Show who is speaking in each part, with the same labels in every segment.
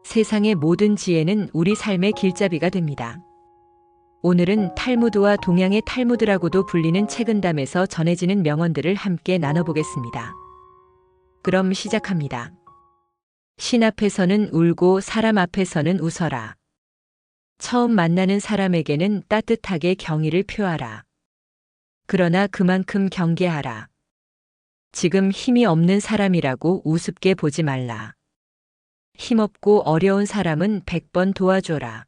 Speaker 1: 세상의 모든 지혜는 우리 삶의 길잡이가 됩니다. 오늘은 탈무드와 동양의 탈무드라고도 불리는 책은담에서 전해지는 명언들을 함께 나눠보겠습니다. 그럼 시작합니다. 신 앞에서는 울고 사람 앞에서는 웃어라. 처음 만나는 사람에게는 따뜻하게 경의를 표하라. 그러나 그만큼 경계하라. 지금 힘이 없는 사람이라고 우습게 보지 말라. 힘없고 어려운 사람은 100번 도와줘라.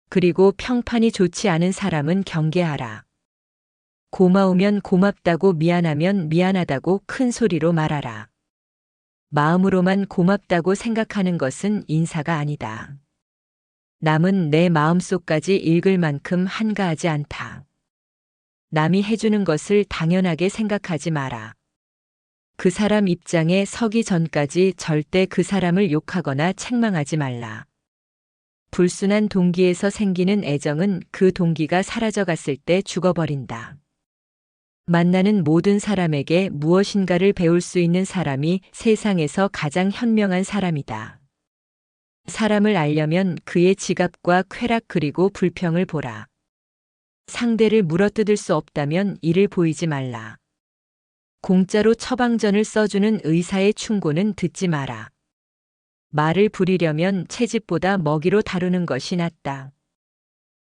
Speaker 1: 그리고 평판이 좋지 않은 사람은 경계하라. 고마우면 고맙다고 미안하면 미안하다고 큰 소리로 말하라. 마음으로만 고맙다고 생각하는 것은 인사가 아니다. 남은 내 마음속까지 읽을 만큼 한가하지 않다. 남이 해주는 것을 당연하게 생각하지 마라. 그 사람 입장에 서기 전까지 절대 그 사람을 욕하거나 책망하지 말라. 불순한 동기에서 생기는 애정은 그 동기가 사라져갔을 때 죽어버린다. 만나는 모든 사람에게 무엇인가를 배울 수 있는 사람이 세상에서 가장 현명한 사람이다. 사람을 알려면 그의 지갑과 쾌락 그리고 불평을 보라. 상대를 물어뜯을 수 없다면 이를 보이지 말라. 공짜로 처방전을 써주는 의사의 충고는 듣지 마라. 말을 부리려면 채집보다 먹이로 다루는 것이 낫다.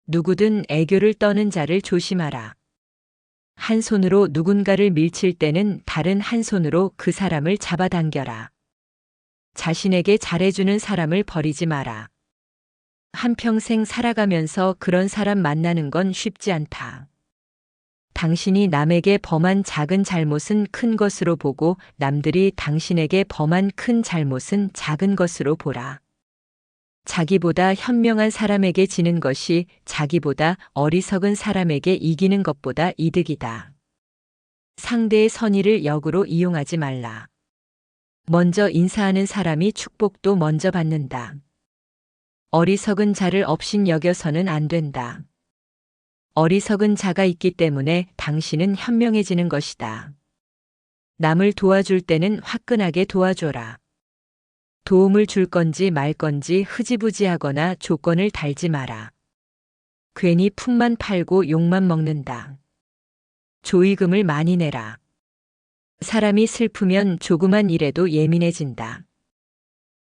Speaker 1: 누구든 애교를 떠는 자를 조심하라. 한 손으로 누군가를 밀칠 때는 다른 한 손으로 그 사람을 잡아당겨라. 자신에게 잘해주는 사람을 버리지 마라. 한평생 살아가면서 그런 사람 만나는 건 쉽지 않다. 당신이 남에게 범한 작은 잘못은 큰 것으로 보고 남들이 당신에게 범한 큰 잘못은 작은 것으로 보라. 자기보다 현명한 사람에게 지는 것이 자기보다 어리석은 사람에게 이기는 것보다 이득이다. 상대의 선의를 역으로 이용하지 말라. 먼저 인사하는 사람이 축복도 먼저 받는다. 어리석은 자를 업신여겨서는 안 된다. 어리석은 자가 있기 때문에 당신은 현명해지는 것이다. 남을 도와줄 때는 화끈하게 도와줘라. 도움을 줄 건지 말 건지 흐지부지하거나 조건을 달지 마라. 괜히 품만 팔고 욕만 먹는다. 조의금을 많이 내라. 사람이 슬프면 조그만 일에도 예민해진다.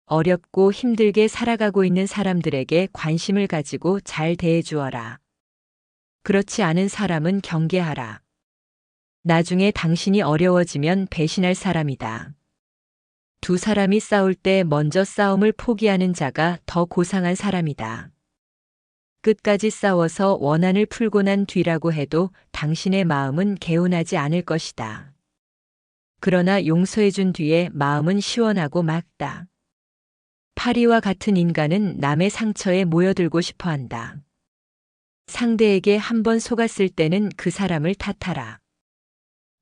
Speaker 1: 어렵고 힘들게 살아가고 있는 사람들에게 관심을 가지고 잘 대해주어라. 그렇지 않은 사람은 경계하라. 나중에 당신이 어려워지면 배신할 사람이다. 두 사람이 싸울 때 먼저 싸움을 포기하는 자가 더 고상한 사람이다. 끝까지 싸워서 원한을 풀고 난 뒤라고 해도 당신의 마음은 개운하지 않을 것이다. 그러나 용서해준 뒤에 마음은 시원하고 맑다. 파리와 같은 인간은 남의 상처에 모여들고 싶어 한다. 상대에게 한 번 속았을 때는 그 사람을 탓하라.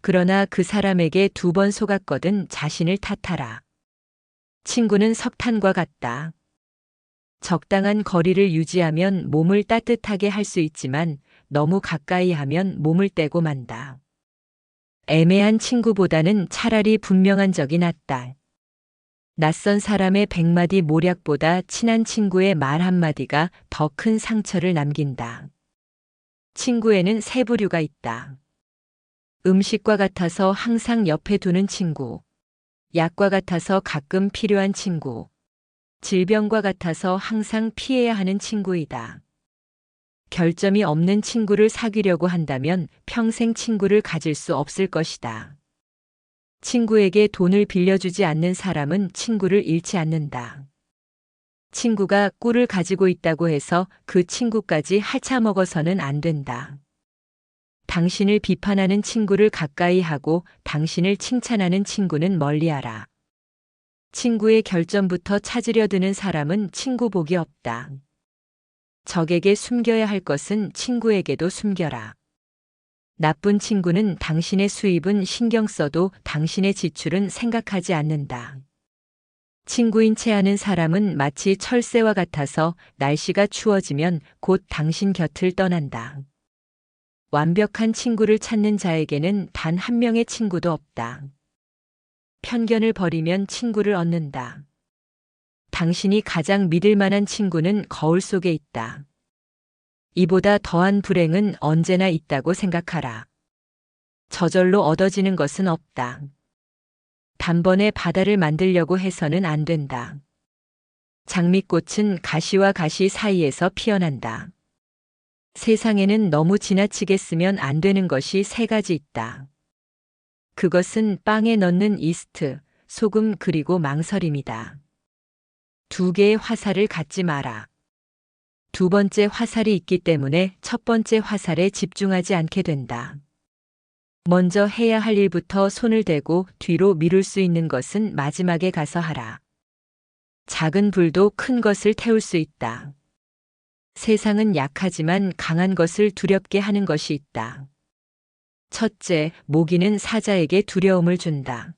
Speaker 1: 그러나 그 사람에게 2번 속았거든 자신을 탓하라. 친구는 석탄과 같다. 적당한 거리를 유지하면 몸을 따뜻하게 할 수 있지만 너무 가까이 하면 몸을 떼고 만다. 애매한 친구보다는 차라리 분명한 적이 낫다. 낯선 사람의 100마디 모략보다 친한 친구의 말 한마디가 더 큰 상처를 남긴다. 친구에는 세 부류가 있다. 음식과 같아서 항상 옆에 두는 친구, 약과 같아서 가끔 필요한 친구, 질병과 같아서 항상 피해야 하는 친구이다. 결점이 없는 친구를 사귀려고 한다면 평생 친구를 가질 수 없을 것이다. 친구에게 돈을 빌려주지 않는 사람은 친구를 잃지 않는다. 친구가 꿀을 가지고 있다고 해서 그 친구까지 핥아먹어서는 안 된다. 당신을 비판하는 친구를 가까이 하고 당신을 칭찬하는 친구는 멀리하라. 친구의 결점부터 찾으려 드는 사람은 친구 복이 없다. 적에게 숨겨야 할 것은 친구에게도 숨겨라. 나쁜 친구는 당신의 수입은 신경 써도 당신의 지출은 생각하지 않는다. 친구인 채 하는 사람은 마치 철새와 같아서 날씨가 추워지면 곧 당신 곁을 떠난다. 완벽한 친구를 찾는 자에게는 단 한 명의 친구도 없다. 편견을 버리면 친구를 얻는다. 당신이 가장 믿을 만한 친구는 거울 속에 있다. 이보다 더한 불행은 언제나 있다고 생각하라. 저절로 얻어지는 것은 없다. 단번에 바다를 만들려고 해서는 안 된다. 장미꽃은 가시와 가시 사이에서 피어난다. 세상에는 너무 지나치게 쓰면 안 되는 것이 세 가지 있다. 그것은 빵에 넣는 이스트, 소금 그리고 망설임이다. 두 개의 화살을 갖지 마라. 두 번째 화살이 있기 때문에 첫 번째 화살에 집중하지 않게 된다. 먼저 해야 할 일부터 손을 대고 뒤로 미룰 수 있는 것은 마지막에 가서 하라. 작은 불도 큰 것을 태울 수 있다. 세상은 약하지만 강한 것을 두렵게 하는 것이 있다. 첫째, 모기는 사자에게 두려움을 준다.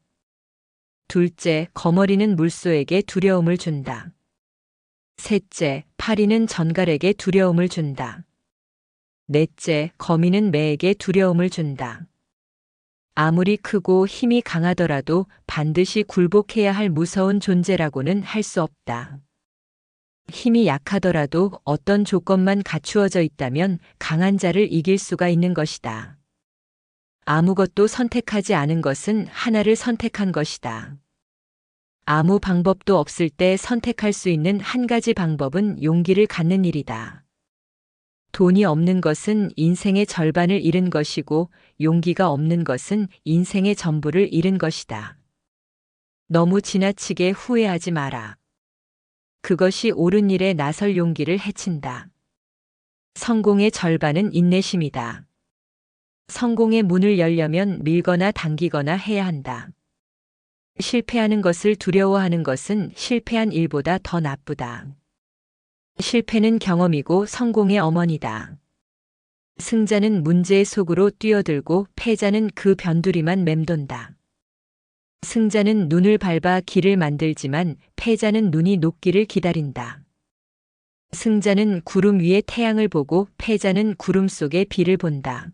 Speaker 1: 둘째, 거머리는 물소에게 두려움을 준다. 셋째, 파리는 전갈에게 두려움을 준다. 넷째, 거미는 매에게 두려움을 준다. 아무리 크고 힘이 강하더라도 반드시 굴복해야 할 무서운 존재라고는 할 수 없다. 힘이 약하더라도 어떤 조건만 갖추어져 있다면 강한 자를 이길 수가 있는 것이다. 아무것도 선택하지 않은 것은 하나를 선택한 것이다. 아무 방법도 없을 때 선택할 수 있는 한 가지 방법은 용기를 갖는 일이다. 돈이 없는 것은 인생의 절반을 잃은 것이고 용기가 없는 것은 인생의 전부를 잃은 것이다. 너무 지나치게 후회하지 마라. 그것이 옳은 일에 나설 용기를 해친다. 성공의 절반은 인내심이다. 성공의 문을 열려면 밀거나 당기거나 해야 한다. 실패하는 것을 두려워하는 것은 실패한 일보다 더 나쁘다. 실패는 경험이고 성공의 어머니다. 승자는 문제의 속으로 뛰어들고 패자는 그 변두리만 맴돈다. 승자는 눈을 밟아 길을 만들지만 패자는 눈이 녹기를 기다린다. 승자는 구름 위에 태양을 보고 패자는 구름 속에 비를 본다.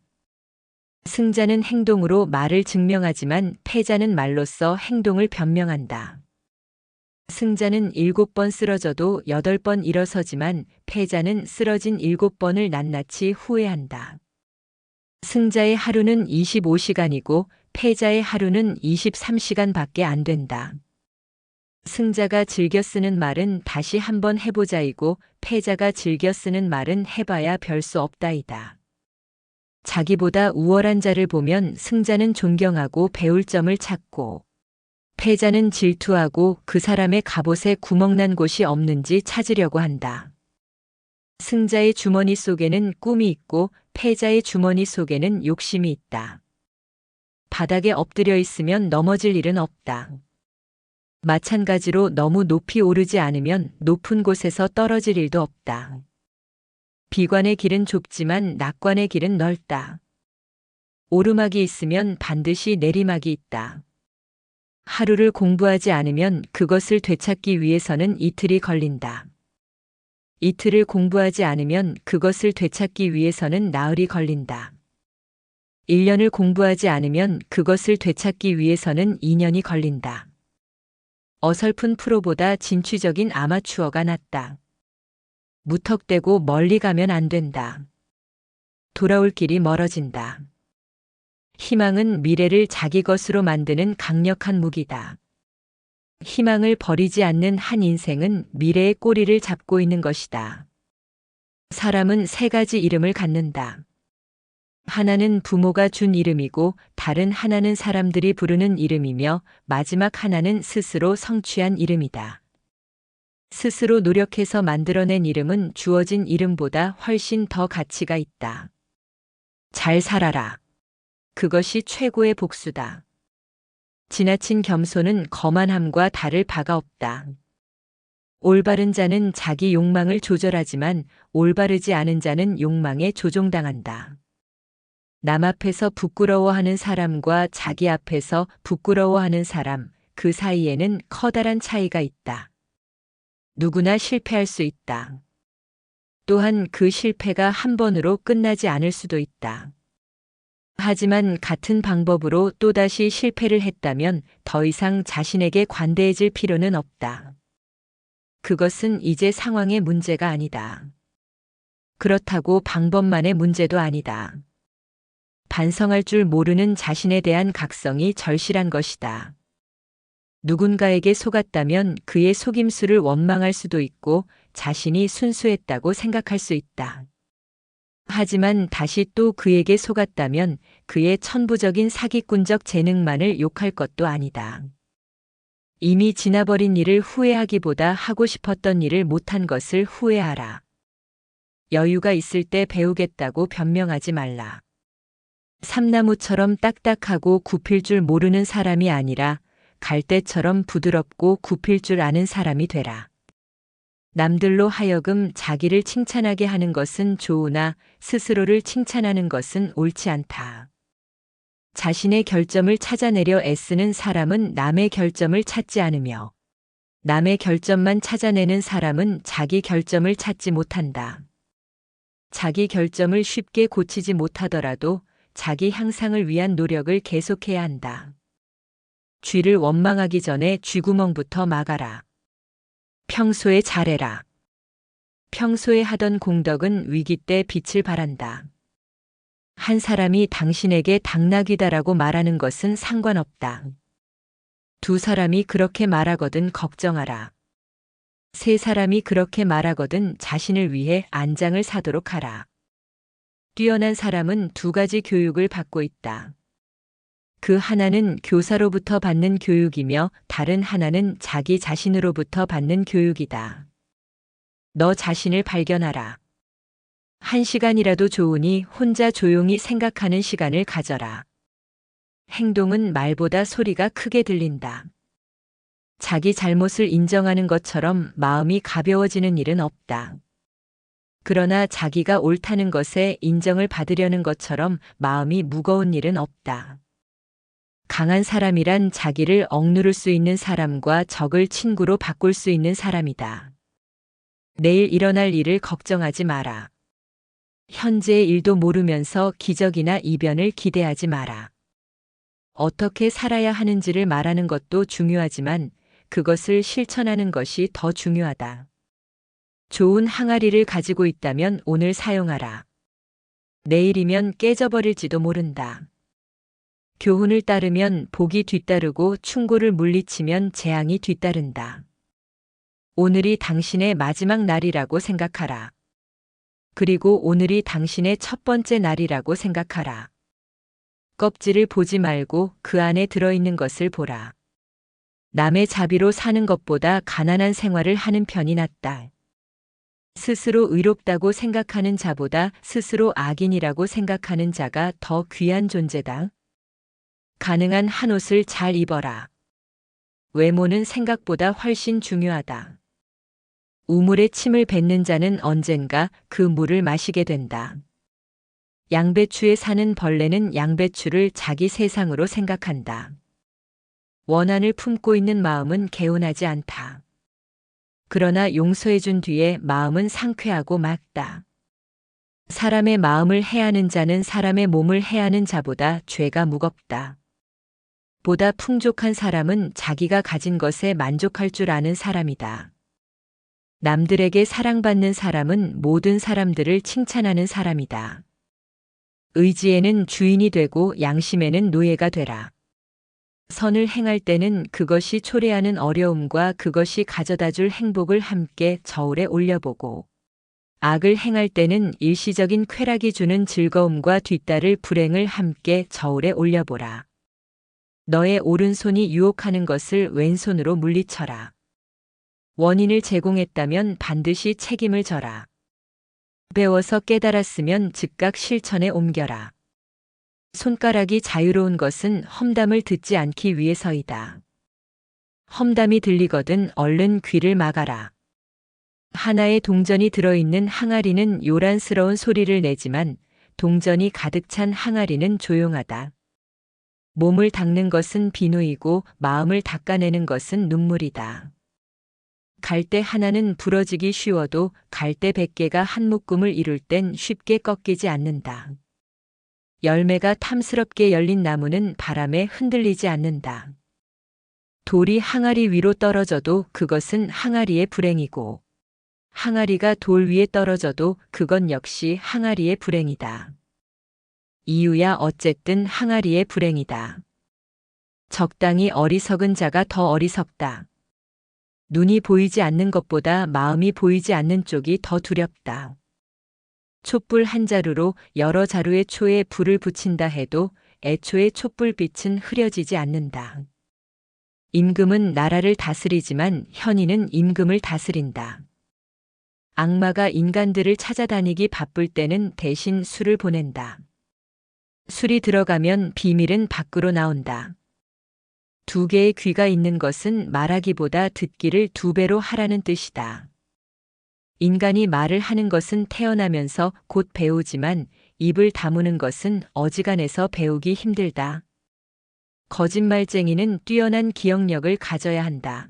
Speaker 1: 승자는 행동으로 말을 증명하지만 패자는 말로써 행동을 변명한다. 승자는 7번 쓰러져도 8번 일어서지만 패자는 쓰러진 7번을 낱낱이 후회한다. 승자의 하루는 25시간이고 패자의 하루는 23시간밖에 안 된다. 승자가 즐겨 쓰는 말은 다시 한번 해보자이고 패자가 즐겨 쓰는 말은 해봐야 별 수 없다이다. 자기보다 우월한 자를 보면 승자는 존경하고 배울 점을 찾고 패자는 질투하고 그 사람의 갑옷에 구멍난 곳이 없는지 찾으려고 한다. 승자의 주머니 속에는 꿈이 있고 패자의 주머니 속에는 욕심이 있다. 바닥에 엎드려 있으면 넘어질 일은 없다. 마찬가지로 너무 높이 오르지 않으면 높은 곳에서 떨어질 일도 없다. 비관의 길은 좁지만 낙관의 길은 넓다. 오르막이 있으면 반드시 내리막이 있다. 하루를 공부하지 않으면 그것을 되찾기 위해서는 이틀이 걸린다. 이틀을 공부하지 않으면 그것을 되찾기 위해서는 나흘이 걸린다. 1년을 공부하지 않으면 그것을 되찾기 위해서는 2년이 걸린다. 어설픈 프로보다 진취적인 아마추어가 낫다. 무턱대고 멀리 가면 안 된다. 돌아올 길이 멀어진다. 희망은 미래를 자기 것으로 만드는 강력한 무기다. 희망을 버리지 않는 한 인생은 미래의 꼬리를 잡고 있는 것이다. 사람은 세 가지 이름을 갖는다. 하나는 부모가 준 이름이고 다른 하나는 사람들이 부르는 이름이며 마지막 하나는 스스로 성취한 이름이다. 스스로 노력해서 만들어낸 이름은 주어진 이름보다 훨씬 더 가치가 있다. 잘 살아라. 그것이 최고의 복수다. 지나친 겸손은 거만함과 다를 바가 없다. 올바른 자는 자기 욕망을 조절하지만 올바르지 않은 자는 욕망에 조종당한다. 남 앞에서 부끄러워하는 사람과 자기 앞에서 부끄러워하는 사람, 그 사이에는 커다란 차이가 있다. 누구나 실패할 수 있다. 또한 그 실패가 한 번으로 끝나지 않을 수도 있다. 하지만 같은 방법으로 또다시 실패를 했다면 더 이상 자신에게 관대해질 필요는 없다. 그것은 이제 상황의 문제가 아니다. 그렇다고 방법만의 문제도 아니다. 반성할 줄 모르는 자신에 대한 각성이 절실한 것이다. 누군가에게 속았다면 그의 속임수를 원망할 수도 있고 자신이 순수했다고 생각할 수 있다. 하지만 다시 또 그에게 속았다면 그의 천부적인 사기꾼적 재능만을 욕할 것도 아니다. 이미 지나버린 일을 후회하기보다 하고 싶었던 일을 못한 것을 후회하라. 여유가 있을 때 배우겠다고 변명하지 말라. 삼나무처럼 딱딱하고 굽힐 줄 모르는 사람이 아니라 갈대처럼 부드럽고 굽힐 줄 아는 사람이 되라. 남들로 하여금 자기를 칭찬하게 하는 것은 좋으나 스스로를 칭찬하는 것은 옳지 않다. 자신의 결점을 찾아내려 애쓰는 사람은 남의 결점을 찾지 않으며 남의 결점만 찾아내는 사람은 자기 결점을 찾지 못한다. 자기 결점을 쉽게 고치지 못하더라도 자기 향상을 위한 노력을 계속해야 한다. 쥐를 원망하기 전에 쥐구멍부터 막아라. 평소에 잘해라. 평소에 하던 공덕은 위기 때 빛을 발한다. 한 사람이 당신에게 당나귀다라고 말하는 것은 상관없다. 두 사람이 그렇게 말하거든 걱정하라. 세 사람이 그렇게 말하거든 자신을 위해 안장을 사도록 하라. 뛰어난 사람은 두 가지 교육을 받고 있다. 그 하나는 교사로부터 받는 교육이며 다른 하나는 자기 자신으로부터 받는 교육이다. 너 자신을 발견하라. 1시간이라도 좋으니 혼자 조용히 생각하는 시간을 가져라. 행동은 말보다 소리가 크게 들린다. 자기 잘못을 인정하는 것처럼 마음이 가벼워지는 일은 없다. 그러나 자기가 옳다는 것에 인정을 받으려는 것처럼 마음이 무거운 일은 없다. 강한 사람이란 자기를 억누를 수 있는 사람과 적을 친구로 바꿀 수 있는 사람이다. 내일 일어날 일을 걱정하지 마라. 현재의 일도 모르면서 기적이나 이변을 기대하지 마라. 어떻게 살아야 하는지를 말하는 것도 중요하지만 그것을 실천하는 것이 더 중요하다. 좋은 항아리를 가지고 있다면 오늘 사용하라. 내일이면 깨져버릴지도 모른다. 교훈을 따르면 복이 뒤따르고 충고를 물리치면 재앙이 뒤따른다. 오늘이 당신의 마지막 날이라고 생각하라. 그리고 오늘이 당신의 첫 번째 날이라고 생각하라. 껍질을 보지 말고 그 안에 들어있는 것을 보라. 남의 자비로 사는 것보다 가난한 생활을 하는 편이 낫다. 스스로 의롭다고 생각하는 자보다 스스로 악인이라고 생각하는 자가 더 귀한 존재다. 가능한 한 옷을 잘 입어라. 외모는 생각보다 훨씬 중요하다. 우물에 침을 뱉는 자는 언젠가 그 물을 마시게 된다. 양배추에 사는 벌레는 양배추를 자기 세상으로 생각한다. 원한을 품고 있는 마음은 개운하지 않다. 그러나 용서해준 뒤에 마음은 상쾌하고 맑다. 사람의 마음을 해하는 자는 사람의 몸을 해하는 자보다 죄가 무겁다. 보다 풍족한 사람은 자기가 가진 것에 만족할 줄 아는 사람이다. 남들에게 사랑받는 사람은 모든 사람들을 칭찬하는 사람이다. 의지에는 주인이 되고 양심에는 노예가 되라. 선을 행할 때는 그것이 초래하는 어려움과 그것이 가져다줄 행복을 함께 저울에 올려보고, 악을 행할 때는 일시적인 쾌락이 주는 즐거움과 뒤따를 불행을 함께 저울에 올려보라. 너의 오른손이 유혹하는 것을 왼손으로 물리쳐라. 원인을 제공했다면 반드시 책임을 져라. 배워서 깨달았으면 즉각 실천에 옮겨라. 손가락이 자유로운 것은 험담을 듣지 않기 위해서이다. 험담이 들리거든 얼른 귀를 막아라. 하나의 동전이 들어있는 항아리는 요란스러운 소리를 내지만 동전이 가득 찬 항아리는 조용하다. 몸을 닦는 것은 비누이고 마음을 닦아내는 것은 눈물이다. 갈대 하나는 부러지기 쉬워도 갈대 100개가 한 묶음을 이룰 땐 쉽게 꺾이지 않는다. 열매가 탐스럽게 열린 나무는 바람에 흔들리지 않는다. 돌이 항아리 위로 떨어져도 그것은 항아리의 불행이고, 항아리가 돌 위에 떨어져도 그건 역시 항아리의 불행이다. 이유야 어쨌든 항아리의 불행이다. 적당히 어리석은 자가 더 어리석다. 눈이 보이지 않는 것보다 마음이 보이지 않는 쪽이 더 두렵다. 촛불 한 자루로 여러 자루의 초에 불을 붙인다 해도 애초에 촛불빛은 흐려지지 않는다. 임금은 나라를 다스리지만 현인은 임금을 다스린다. 악마가 인간들을 찾아다니기 바쁠 때는 대신 술을 보낸다. 술이 들어가면 비밀은 밖으로 나온다. 두 개의 귀가 있는 것은 말하기보다 듣기를 두 배로 하라는 뜻이다. 인간이 말을 하는 것은 태어나면서 곧 배우지만 입을 다무는 것은 어지간해서 배우기 힘들다. 거짓말쟁이는 뛰어난 기억력을 가져야 한다.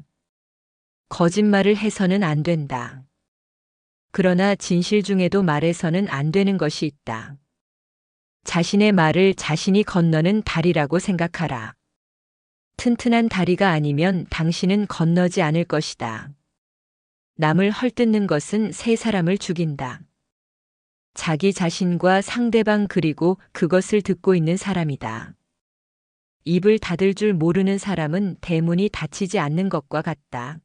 Speaker 1: 거짓말을 해서는 안 된다. 그러나 진실 중에도 말해서는 안 되는 것이 있다. 자신의 말을 자신이 건너는 다리라고 생각하라. 튼튼한 다리가 아니면 당신은 건너지 않을 것이다. 남을 헐뜯는 것은 세 사람을 죽인다. 자기 자신과 상대방 그리고 그것을 듣고 있는 사람이다. 입을 닫을 줄 모르는 사람은 대문이 닫히지 않는 것과 같다.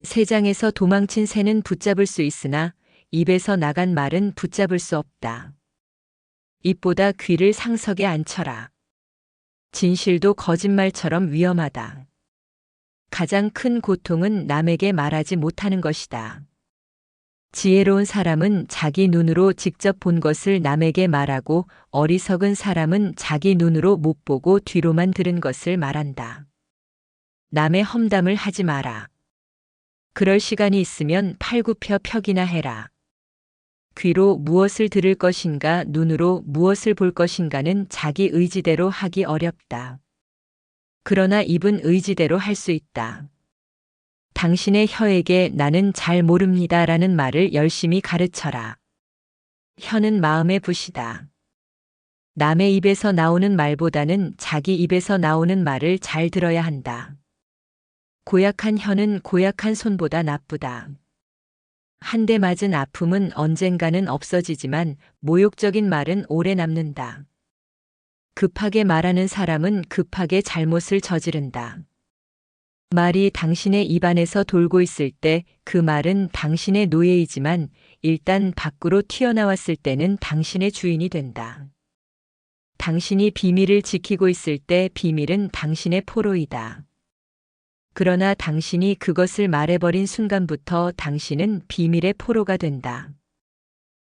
Speaker 1: 새장에서 도망친 새는 붙잡을 수 있으나 입에서 나간 말은 붙잡을 수 없다. 입보다 귀를 상석에 앉혀라. 진실도 거짓말처럼 위험하다. 가장 큰 고통은 남에게 말하지 못하는 것이다. 지혜로운 사람은 자기 눈으로 직접 본 것을 남에게 말하고 어리석은 사람은 자기 눈으로 못 보고 뒤로만 들은 것을 말한다. 남의 험담을 하지 마라. 그럴 시간이 있으면 팔굽혀 펴기나 해라. 귀로 무엇을 들을 것인가 눈으로 무엇을 볼 것인가는 자기 의지대로 하기 어렵다. 그러나 입은 의지대로 할 수 있다. 당신의 혀에게 나는 잘 모릅니다 라는 말을 열심히 가르쳐라. 혀는 마음의 붓이다. 남의 입에서 나오는 말보다는 자기 입에서 나오는 말을 잘 들어야 한다. 고약한 혀는 고약한 손보다 나쁘다. 한 대 맞은 아픔은 언젠가는 없어지지만 모욕적인 말은 오래 남는다. 급하게 말하는 사람은 급하게 잘못을 저지른다. 말이 당신의 입안에서 돌고 있을 때 그 말은 당신의 노예이지만 일단 밖으로 튀어나왔을 때는 당신의 주인이 된다. 당신이 비밀을 지키고 있을 때 비밀은 당신의 포로이다. 그러나 당신이 그것을 말해버린 순간부터 당신은 비밀의 포로가 된다.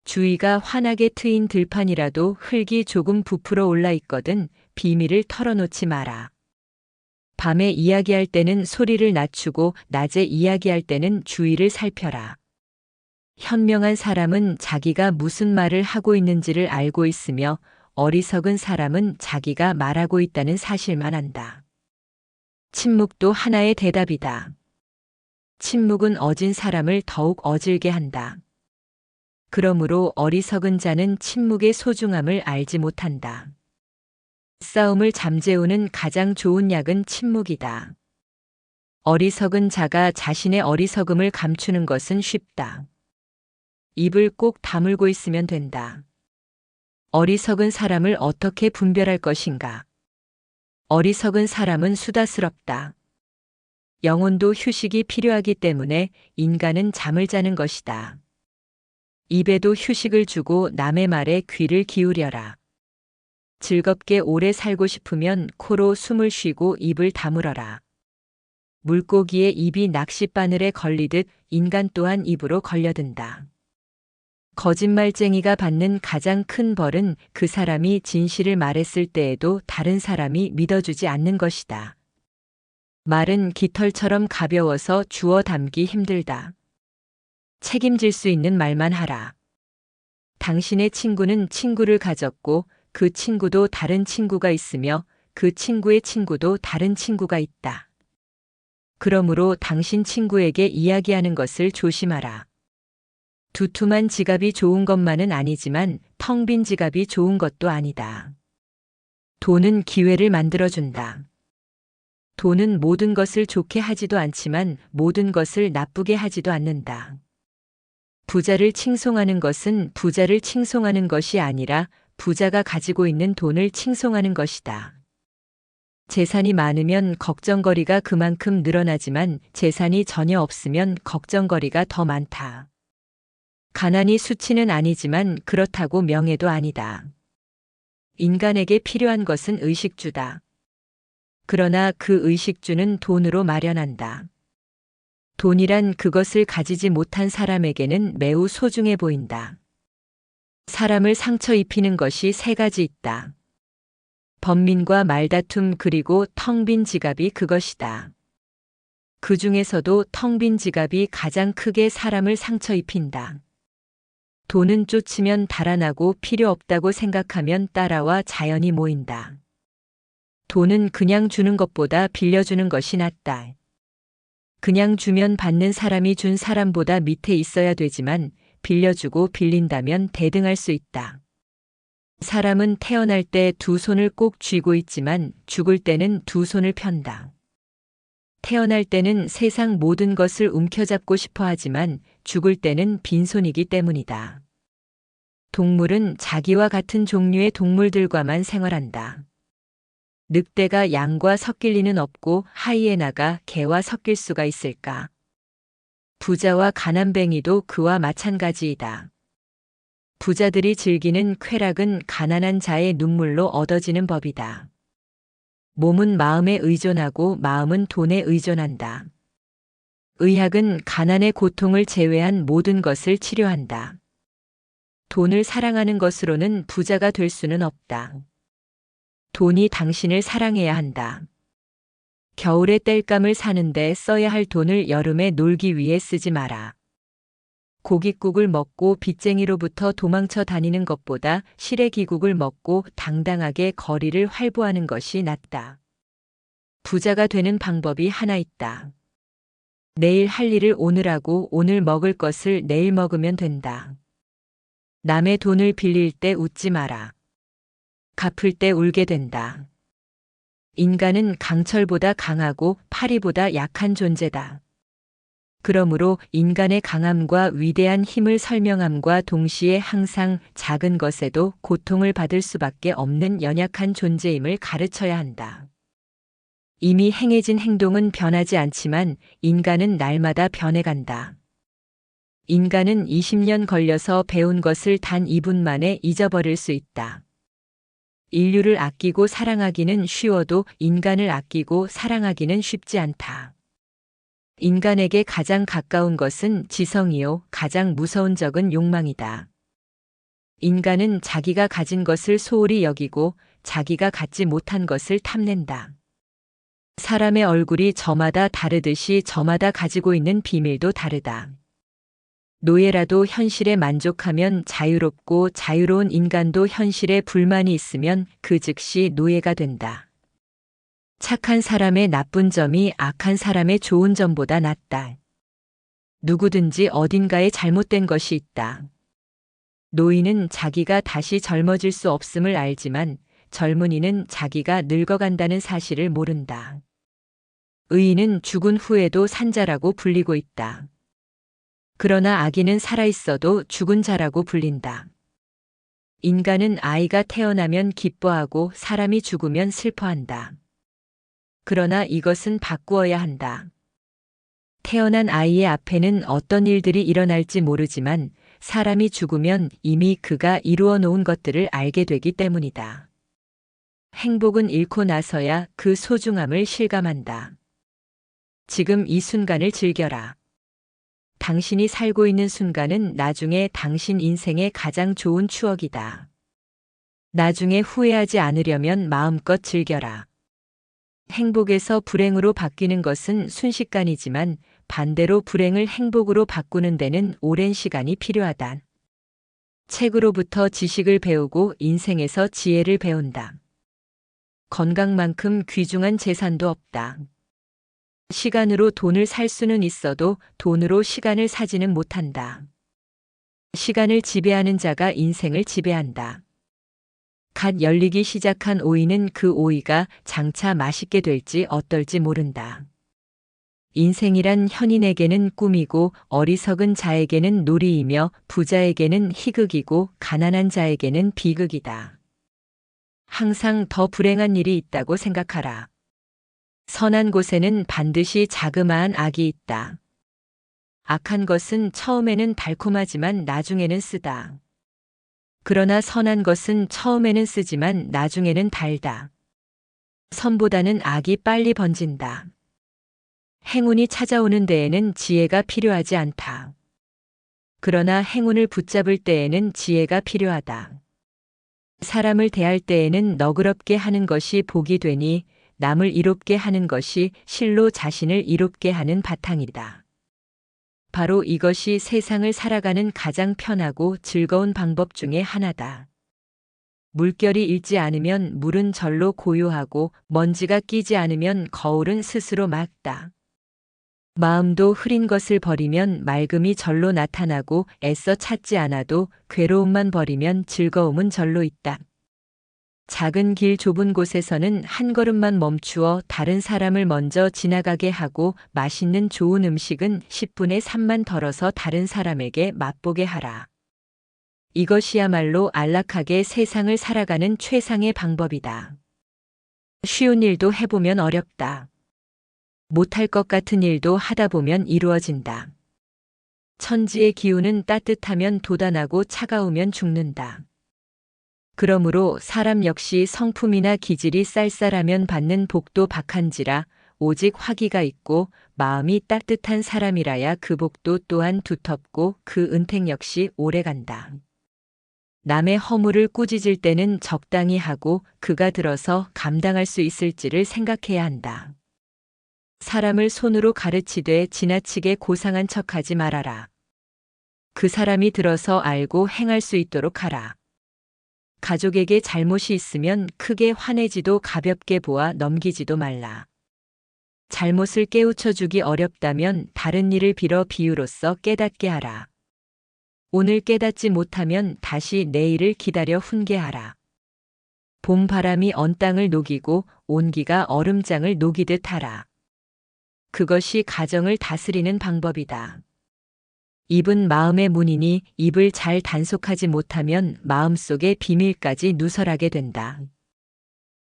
Speaker 1: 주위가 환하게 트인 들판이라도 흙이 조금 부풀어 올라 있거든 비밀을 털어놓지 마라. 밤에 이야기할 때는 소리를 낮추고 낮에 이야기할 때는 주위를 살펴라. 현명한 사람은 자기가 무슨 말을 하고 있는지를 알고 있으며 어리석은 사람은 자기가 말하고 있다는 사실만 안다. 침묵도 하나의 대답이다. 침묵은 어진 사람을 더욱 어질게 한다. 그러므로 어리석은 자는 침묵의 소중함을 알지 못한다. 싸움을 잠재우는 가장 좋은 약은 침묵이다. 어리석은 자가 자신의 어리석음을 감추는 것은 쉽다. 입을 꼭 다물고 있으면 된다. 어리석은 사람을 어떻게 분별할 것인가? 어리석은 사람은 수다스럽다. 영혼도 휴식이 필요하기 때문에 인간은 잠을 자는 것이다. 입에도 휴식을 주고 남의 말에 귀를 기울여라. 즐겁게 오래 살고 싶으면 코로 숨을 쉬고 입을 다물어라. 물고기의 입이 낚싯바늘에 걸리듯 인간 또한 입으로 걸려든다. 거짓말쟁이가 받는 가장 큰 벌은 그 사람이 진실을 말했을 때에도 다른 사람이 믿어주지 않는 것이다. 말은 깃털처럼 가벼워서 주워 담기 힘들다. 책임질 수 있는 말만 하라. 당신의 친구는 친구를 가졌고 그 친구도 다른 친구가 있으며 그 친구의 친구도 다른 친구가 있다. 그러므로 당신 친구에게 이야기하는 것을 조심하라. 두툼한 지갑이 좋은 것만은 아니지만 텅 빈 지갑이 좋은 것도 아니다. 돈은 기회를 만들어준다. 돈은 모든 것을 좋게 하지도 않지만 모든 것을 나쁘게 하지도 않는다. 부자를 칭송하는 것은 부자를 칭송하는 것이 아니라 부자가 가지고 있는 돈을 칭송하는 것이다. 재산이 많으면 걱정거리가 그만큼 늘어나지만 재산이 전혀 없으면 걱정거리가 더 많다. 가난이 수치는 아니지만 그렇다고 명예도 아니다. 인간에게 필요한 것은 의식주다. 그러나 그 의식주는 돈으로 마련한다. 돈이란 그것을 가지지 못한 사람에게는 매우 소중해 보인다. 사람을 상처 입히는 것이 세 가지 있다. 번민과 말다툼 그리고 텅 빈 지갑이 그것이다. 그 중에서도 텅 빈 지갑이 가장 크게 사람을 상처 입힌다. 돈은 쫓으면 달아나고 필요 없다고 생각하면 따라와 자연이 모인다. 돈은 그냥 주는 것보다 빌려주는 것이 낫다. 그냥 주면 받는 사람이 준 사람보다 밑에 있어야 되지만 빌려주고 빌린다면 대등할 수 있다. 사람은 태어날 때 두 손을 꼭 쥐고 있지만 죽을 때는 두 손을 편다. 태어날 때는 세상 모든 것을 움켜잡고 싶어 하지만 죽을 때는 빈손이기 때문이다. 동물은 자기와 같은 종류의 동물들과만 생활한다. 늑대가 양과 섞일 리는 없고 하이에나가 개와 섞일 수가 있을까? 부자와 가난뱅이도 그와 마찬가지이다. 부자들이 즐기는 쾌락은 가난한 자의 눈물로 얻어지는 법이다. 몸은 마음에 의존하고 마음은 돈에 의존한다. 의학은 가난의 고통을 제외한 모든 것을 치료한다. 돈을 사랑하는 것으로는 부자가 될 수는 없다. 돈이 당신을 사랑해야 한다. 겨울에 땔감을 사는데 써야 할 돈을 여름에 놀기 위해 쓰지 마라. 고깃국을 먹고 빚쟁이로부터 도망쳐 다니는 것보다 시래기국을 먹고 당당하게 거리를 활보하는 것이 낫다. 부자가 되는 방법이 하나 있다. 내일 할 일을 오늘 하고 오늘 먹을 것을 내일 먹으면 된다. 남의 돈을 빌릴 때 웃지 마라. 갚을 때 울게 된다. 인간은 강철보다 강하고 파리보다 약한 존재다. 그러므로 인간의 강함과 위대한 힘을 설명함과 동시에 항상 작은 것에도 고통을 받을 수밖에 없는 연약한 존재임을 가르쳐야 한다. 이미 행해진 행동은 변하지 않지만 인간은 날마다 변해간다. 인간은 20년 걸려서 배운 것을 단 2분 만에 잊어버릴 수 있다. 인류를 아끼고 사랑하기는 쉬워도 인간을 아끼고 사랑하기는 쉽지 않다. 인간에게 가장 가까운 것은 지성이요, 가장 무서운 적은 욕망이다. 인간은 자기가 가진 것을 소홀히 여기고 자기가 갖지 못한 것을 탐낸다. 사람의 얼굴이 저마다 다르듯이 저마다 가지고 있는 비밀도 다르다. 노예라도 현실에 만족하면 자유롭고 자유로운 인간도 현실에 불만이 있으면 그 즉시 노예가 된다. 착한 사람의 나쁜 점이 악한 사람의 좋은 점보다 낫다. 누구든지 어딘가에 잘못된 것이 있다. 노인은 자기가 다시 젊어질 수 없음을 알지만 젊은이는 자기가 늙어간다는 사실을 모른다. 의인은 죽은 후에도 산자라고 불리고 있다. 그러나 악인은 살아있어도 죽은 자라고 불린다. 인간은 아이가 태어나면 기뻐하고 사람이 죽으면 슬퍼한다. 그러나 이것은 바꾸어야 한다. 태어난 아이의 앞에는 어떤 일들이 일어날지 모르지만 사람이 죽으면 이미 그가 이루어 놓은 것들을 알게 되기 때문이다. 행복은 잃고 나서야 그 소중함을 실감한다. 지금 이 순간을 즐겨라. 당신이 살고 있는 순간은 나중에 당신 인생의 가장 좋은 추억이다. 나중에 후회하지 않으려면 마음껏 즐겨라. 행복에서 불행으로 바뀌는 것은 순식간이지만 반대로 불행을 행복으로 바꾸는 데는 오랜 시간이 필요하다. 책으로부터 지식을 배우고 인생에서 지혜를 배운다. 건강만큼 귀중한 재산도 없다. 시간으로 돈을 살 수는 있어도 돈으로 시간을 사지는 못한다. 시간을 지배하는 자가 인생을 지배한다. 갓 열리기 시작한 오이는 그 오이가 장차 맛있게 될지 어떨지 모른다. 인생이란 현인에게는 꿈이고 어리석은 자에게는 놀이이며 부자에게는 희극이고 가난한 자에게는 비극이다. 항상 더 불행한 일이 있다고 생각하라. 선한 곳에는 반드시 자그마한 악이 있다. 악한 것은 처음에는 달콤하지만 나중에는 쓰다. 그러나 선한 것은 처음에는 쓰지만 나중에는 달다. 선보다는 악이 빨리 번진다. 행운이 찾아오는 데에는 지혜가 필요하지 않다. 그러나 행운을 붙잡을 때에는 지혜가 필요하다. 사람을 대할 때에는 너그럽게 하는 것이 복이 되니 남을 이롭게 하는 것이 실로 자신을 이롭게 하는 바탕이다. 바로 이것이 세상을 살아가는 가장 편하고 즐거운 방법 중에 하나다. 물결이 일지 않으면 물은 절로 고요하고 먼지가 끼지 않으면 거울은 스스로 맑다. 마음도 흐린 것을 버리면 맑음이 절로 나타나고 애써 찾지 않아도 괴로움만 버리면 즐거움은 절로 있다. 작은 길 좁은 곳에서는 한 걸음만 멈추어 다른 사람을 먼저 지나가게 하고 맛있는 좋은 음식은 10분의 3만 덜어서 다른 사람에게 맛보게 하라. 이것이야말로 안락하게 세상을 살아가는 최상의 방법이다. 쉬운 일도 해보면 어렵다. 못할 것 같은 일도 하다 보면 이루어진다. 천지의 기운은 따뜻하면 돋아나고 차가우면 죽는다. 그러므로 사람 역시 성품이나 기질이 쌀쌀하면 받는 복도 박한지라 오직 화기가 있고 마음이 따뜻한 사람이라야 그 복도 또한 두텁고 그 은택 역시 오래간다. 남의 허물을 꾸짖을 때는 적당히 하고 그가 들어서 감당할 수 있을지를 생각해야 한다. 사람을 손으로 가르치되 지나치게 고상한 척하지 말아라. 그 사람이 들어서 알고 행할 수 있도록 하라. 가족에게 잘못이 있으면 크게 화내지도 가볍게 보아 넘기지도 말라. 잘못을 깨우쳐주기 어렵다면 다른 일을 빌어 비유로써 깨닫게 하라. 오늘 깨닫지 못하면 다시 내일을 기다려 훈계하라. 봄 바람이 언 땅을 녹이고 온기가 얼음장을 녹이듯 하라. 그것이 가정을 다스리는 방법이다. 입은 마음의 문이니 입을 잘 단속하지 못하면 마음속의 비밀까지 누설하게 된다.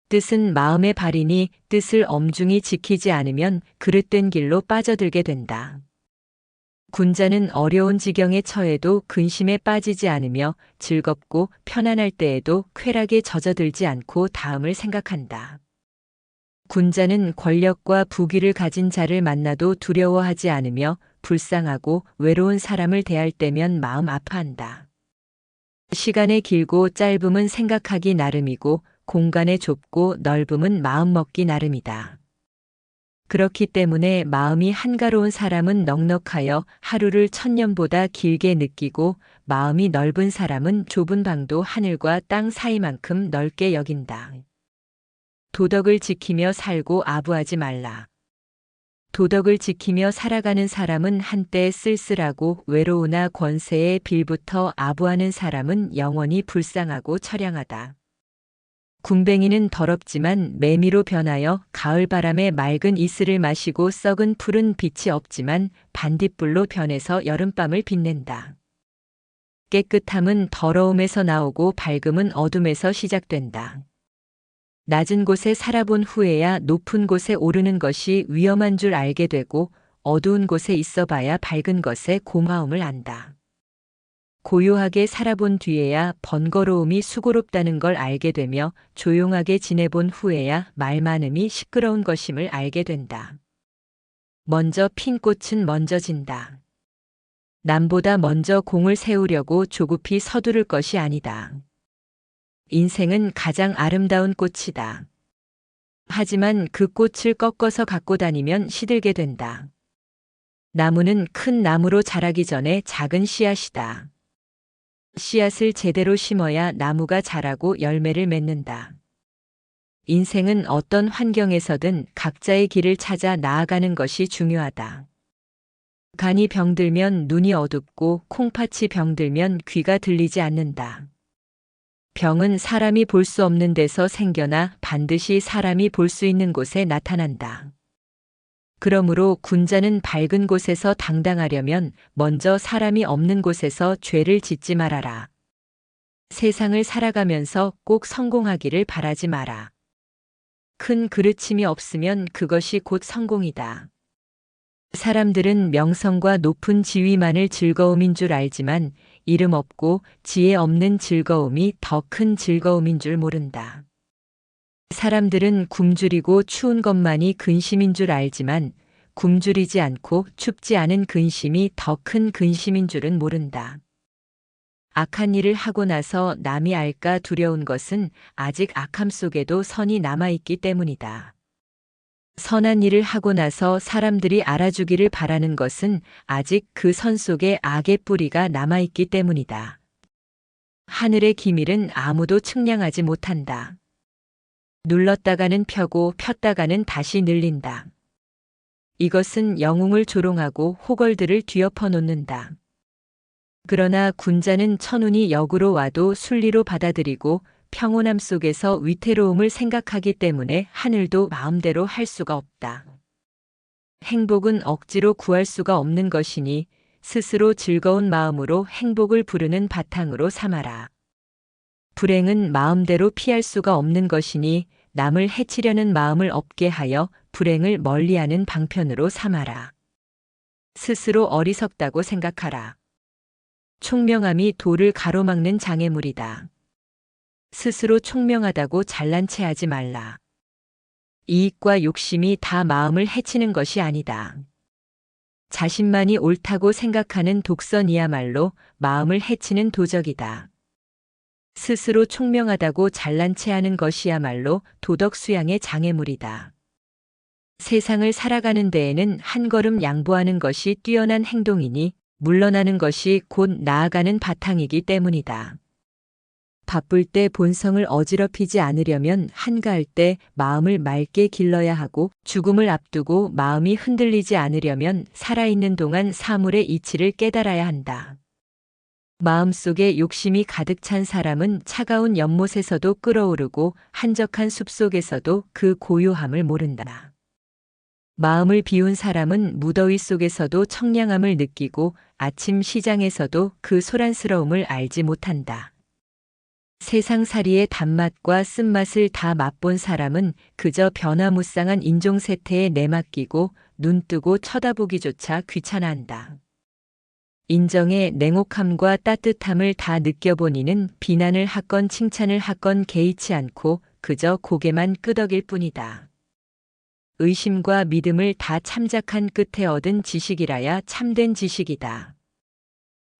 Speaker 1: 뜻은 마음의 발이니 뜻을 엄중히 지키지 않으면 그릇된 길로 빠져들게 된다. 군자는 어려운 지경에 처해도 근심에 빠지지 않으며 즐겁고 편안할 때에도 쾌락에 젖어들지 않고 다음을 생각한다. 군자는 권력과 부귀를 가진 자를 만나도 두려워하지 않으며 불쌍하고 외로운 사람을 대할 때면 마음 아파한다. 시간의 길고 짧음은 생각하기 나름이고 공간의 좁고 넓음은 마음 먹기 나름이다. 그렇기 때문에 마음이 한가로운 사람은 넉넉하여 하루를 천년보다 길게 느끼고 마음이 넓은 사람은 좁은 방도 하늘과 땅 사이만큼 넓게 여긴다. 도덕을 지키며 살고 아부하지 말라. 도덕을 지키며 살아가는 사람은 한때 쓸쓸하고 외로우나 권세에 빌부터 아부하는 사람은 영원히 불쌍하고 처량하다. 군뱅이는 더럽지만 매미로 변하여 가을바람에 맑은 이슬을 마시고 썩은 풀은 빛이 없지만 반딧불로 변해서 여름밤을 빛낸다. 깨끗함은 더러움에서 나오고 밝음은 어둠에서 시작된다. 낮은 곳에 살아본 후에야 높은 곳에 오르는 것이 위험한 줄 알게 되고 어두운 곳에 있어봐야 밝은 것의 고마움을 안다. 고요하게 살아본 뒤에야 번거로움이 수고롭다는 걸 알게 되며 조용하게 지내본 후에야 말 많음이 시끄러운 것임을 알게 된다. 먼저 핀 꽃은 먼저 진다. 남보다 먼저 공을 세우려고 조급히 서두를 것이 아니다. 인생은 가장 아름다운 꽃이다. 하지만 그 꽃을 꺾어서 갖고 다니면 시들게 된다. 나무는 큰 나무로 자라기 전에 작은 씨앗이다. 씨앗을 제대로 심어야 나무가 자라고 열매를 맺는다. 인생은 어떤 환경에서든 각자의 길을 찾아 나아가는 것이 중요하다. 간이 병들면 눈이 어둡고 콩팥이 병들면 귀가 들리지 않는다. 병은 사람이 볼 수 없는 데서 생겨나 반드시 사람이 볼 수 있는 곳에 나타난다. 그러므로 군자는 밝은 곳에서 당당하려면 먼저 사람이 없는 곳에서 죄를 짓지 말아라. 세상을 살아가면서 꼭 성공하기를 바라지 마라. 큰 그르침이 없으면 그것이 곧 성공이다. 사람들은 명성과 높은 지위만을 즐거움인 줄 알지만 이름 없고 지혜 없는 즐거움이 더 큰 즐거움인 줄 모른다. 사람들은 굶주리고 추운 것만이 근심인 줄 알지만 굶주리지 않고 춥지 않은 근심이 더 큰 근심인 줄은 모른다. 악한 일을 하고 나서 남이 알까 두려운 것은 아직 악함 속에도 선이 남아있기 때문이다. 선한 일을 하고 나서 사람들이 알아주기를 바라는 것은 아직 그 선 속에 악의 뿌리가 남아있기 때문이다. 하늘의 기밀은 아무도 측량하지 못한다. 눌렀다가는 펴고 폈다가는 다시 늘린다. 이것은 영웅을 조롱하고 호걸들을 뒤엎어 놓는다. 그러나 군자는 천운이 역으로 와도 순리로 받아들이고 평온함 속에서 위태로움을 생각하기 때문에 하늘도 마음대로 할 수가 없다. 행복은 억지로 구할 수가 없는 것이니 스스로 즐거운 마음으로 행복을 부르는 바탕으로 삼아라. 불행은 마음대로 피할 수가 없는 것이니 남을 해치려는 마음을 없게 하여 불행을 멀리하는 방편으로 삼아라. 스스로 어리석다고 생각하라. 총명함이 도를 가로막는 장애물이다. 스스로 총명하다고 잘난 체하지 말라. 이익과 욕심이 다 마음을 해치는 것이 아니다. 자신만이 옳다고 생각하는 독선이야말로 마음을 해치는 도적이다. 스스로 총명하다고 잘난 체하는 것이야말로 도덕 수양의 장애물이다. 세상을 살아가는 데에는 한 걸음 양보하는 것이 뛰어난 행동이니 물러나는 것이 곧 나아가는 바탕이기 때문이다. 바쁠 때 본성을 어지럽히지 않으려면 한가할 때 마음을 맑게 길러야 하고 죽음을 앞두고 마음이 흔들리지 않으려면 살아있는 동안 사물의 이치를 깨달아야 한다. 마음속에 욕심이 가득 찬 사람은 차가운 연못에서도 끓어오르고 한적한 숲속에서도 그 고요함을 모른다. 마음을 비운 사람은 무더위 속에서도 청량함을 느끼고 아침 시장에서도 그 소란스러움을 알지 못한다. 세상살이의 단맛과 쓴맛을 다 맛본 사람은 그저 변화무쌍한 인종세태에 내맡기고 눈뜨고 쳐다보기조차 귀찮아한다. 인정의 냉혹함과 따뜻함을 다 느껴본 이는 비난을 하건 칭찬을 하건 개의치 않고 그저 고개만 끄덕일 뿐이다. 의심과 믿음을 다 참작한 끝에 얻은 지식이라야 참된 지식이다.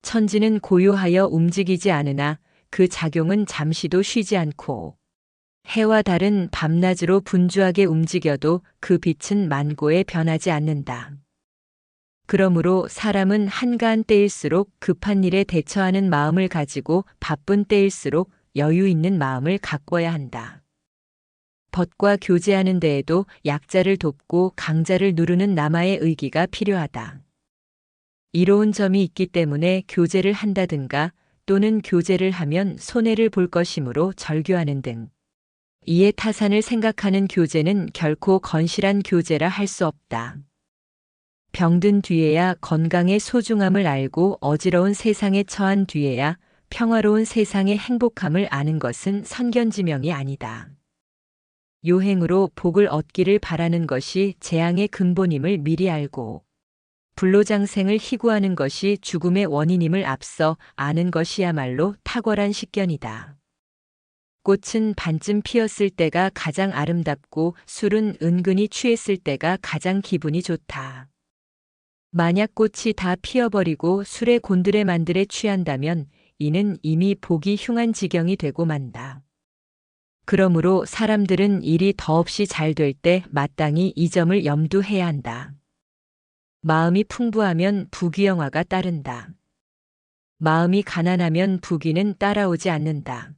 Speaker 1: 천지는 고요하여 움직이지 않으나 그 작용은 잠시도 쉬지 않고 해와 달은 밤낮으로 분주하게 움직여도 그 빛은 만고에 변하지 않는다. 그러므로 사람은 한가한 때일수록 급한 일에 대처하는 마음을 가지고 바쁜 때일수록 여유 있는 마음을 가꿔야 한다. 벗과 교제하는 데에도 약자를 돕고 강자를 누르는 남아의 의기가 필요하다. 이로운 점이 있기 때문에 교제를 한다든가 또는 교제를 하면 손해를 볼 것이므로 절교하는 등 이에 타산을 생각하는 교제는 결코 건실한 교제라 할 수 없다. 병든 뒤에야 건강의 소중함을 알고 어지러운 세상에 처한 뒤에야 평화로운 세상의 행복함을 아는 것은 선견지명이 아니다. 요행으로 복을 얻기를 바라는 것이 재앙의 근본임을 미리 알고 불로장생을 희구하는 것이 죽음의 원인임을 앞서 아는 것이야말로 탁월한 식견이다. 꽃은 반쯤 피었을 때가 가장 아름답고 술은 은근히 취했을 때가 가장 기분이 좋다. 만약 꽃이 다 피어버리고 술에 곤드레 만드레 취한다면 이는 이미 복이 흉한 지경이 되고 만다. 그러므로 사람들은 일이 더없이 잘 될 때 마땅히 이 점을 염두해야 한다. 마음이 풍부하면 부귀영화가 따른다. 마음이 가난하면 부귀는 따라오지 않는다.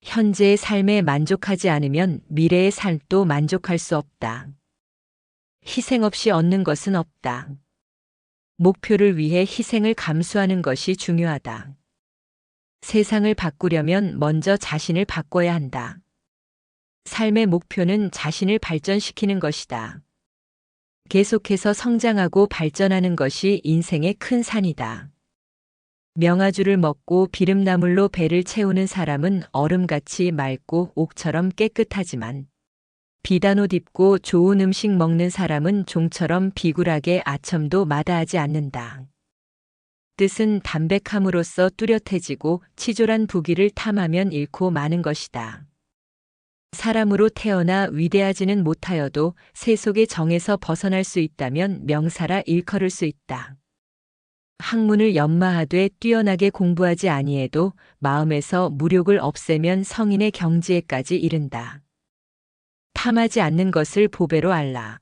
Speaker 1: 현재의 삶에 만족하지 않으면 미래의 삶도 만족할 수 없다. 희생 없이 얻는 것은 없다. 목표를 위해 희생을 감수하는 것이 중요하다. 세상을 바꾸려면 먼저 자신을 바꿔야 한다. 삶의 목표는 자신을 발전시키는 것이다. 계속해서 성장하고 발전하는 것이 인생의 큰 산이다. 명아주를 먹고 비름나물로 배를 채우는 사람은 얼음같이 맑고 옥처럼 깨끗하지만 비단옷 입고 좋은 음식 먹는 사람은 종처럼 비굴하게 아첨도 마다하지 않는다. 뜻은 담백함으로써 뚜렷해지고 치졸한 부귀를 탐하면 잃고 마는 것이다. 사람으로 태어나 위대하지는 못하여도 세속의 정에서 벗어날 수 있다면 명사라 일컬을 수 있다. 학문을 연마하되 뛰어나게 공부하지 아니해도 마음에서 무력을 없애면 성인의 경지에까지 이른다. 탐하지 않는 것을 보배로 알라.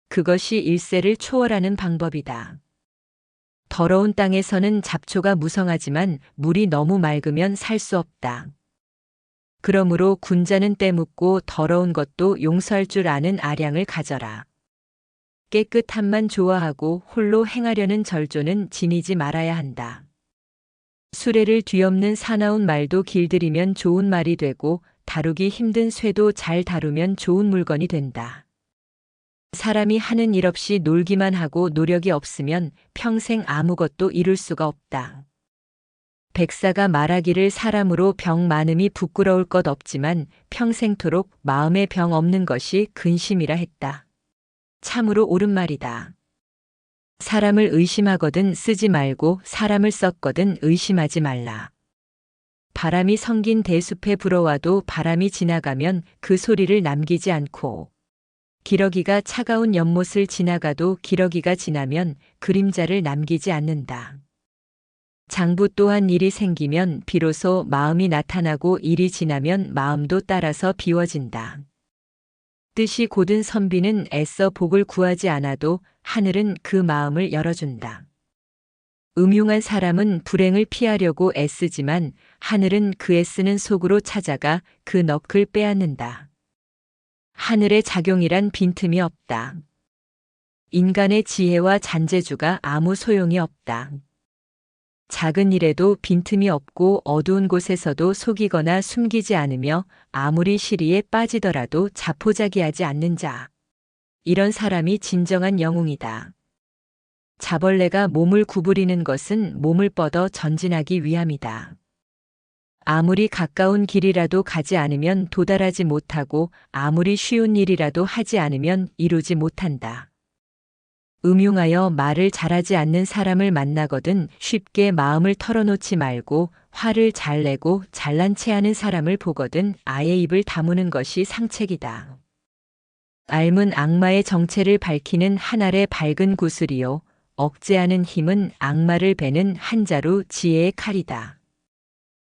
Speaker 1: 그것이 일세를 초월하는 방법이다. 더러운 땅에서는 잡초가 무성하지만 물이 너무 맑으면 살 수 없다. 그러므로 군자는 때묻고 더러운 것도 용서할 줄 아는 아량을 가져라. 깨끗함만 좋아하고 홀로 행하려는 절조는 지니지 말아야 한다. 수레를 뒤엎는 사나운 말도 길들이면 좋은 말이 되고 다루기 힘든 쇠도 잘 다루면 좋은 물건이 된다. 사람이 하는 일 없이 놀기만 하고 노력이 없으면 평생 아무것도 이룰 수가 없다. 백사가 말하기를 사람으로 병 많음이 부끄러울 것 없지만 평생토록 마음에 병 없는 것이 근심이라 했다. 참으로 옳은 말이다. 사람을 의심하거든 쓰지 말고 사람을 썼거든 의심하지 말라. 바람이 성긴 대숲에 불어와도 바람이 지나가면 그 소리를 남기지 않고 기러기가 차가운 연못을 지나가도 기러기가 지나면 그림자를 남기지 않는다. 장부 또한 일이 생기면 비로소 마음이 나타나고 일이 지나면 마음도 따라서 비워진다. 뜻이 곧은 선비는 애써 복을 구하지 않아도 하늘은 그 마음을 열어준다. 음흉한 사람은 불행을 피하려고 애쓰지만 하늘은 그 애쓰는 속으로 찾아가 그 넋을 빼앗는다. 하늘의 작용이란 빈틈이 없다. 인간의 지혜와 잔재주가 아무 소용이 없다. 작은 일에도 빈틈이 없고 어두운 곳에서도 속이거나 숨기지 않으며 아무리 시리에 빠지더라도 자포자기하지 않는 자. 이런 사람이 진정한 영웅이다. 자벌레가 몸을 구부리는 것은 몸을 뻗어 전진하기 위함이다. 아무리 가까운 길이라도 가지 않으면 도달하지 못하고 아무리 쉬운 일이라도 하지 않으면 이루지 못한다. 음흉하여 말을 잘하지 않는 사람을 만나거든 쉽게 마음을 털어놓지 말고 화를 잘 내고 잘난 체하는 사람을 보거든 아예 입을 다무는 것이 상책이다. 앓은 악마의 정체를 밝히는 한 알의 밝은 구슬이요 억제하는 힘은 악마를 베는 한자루 지혜의 칼이다.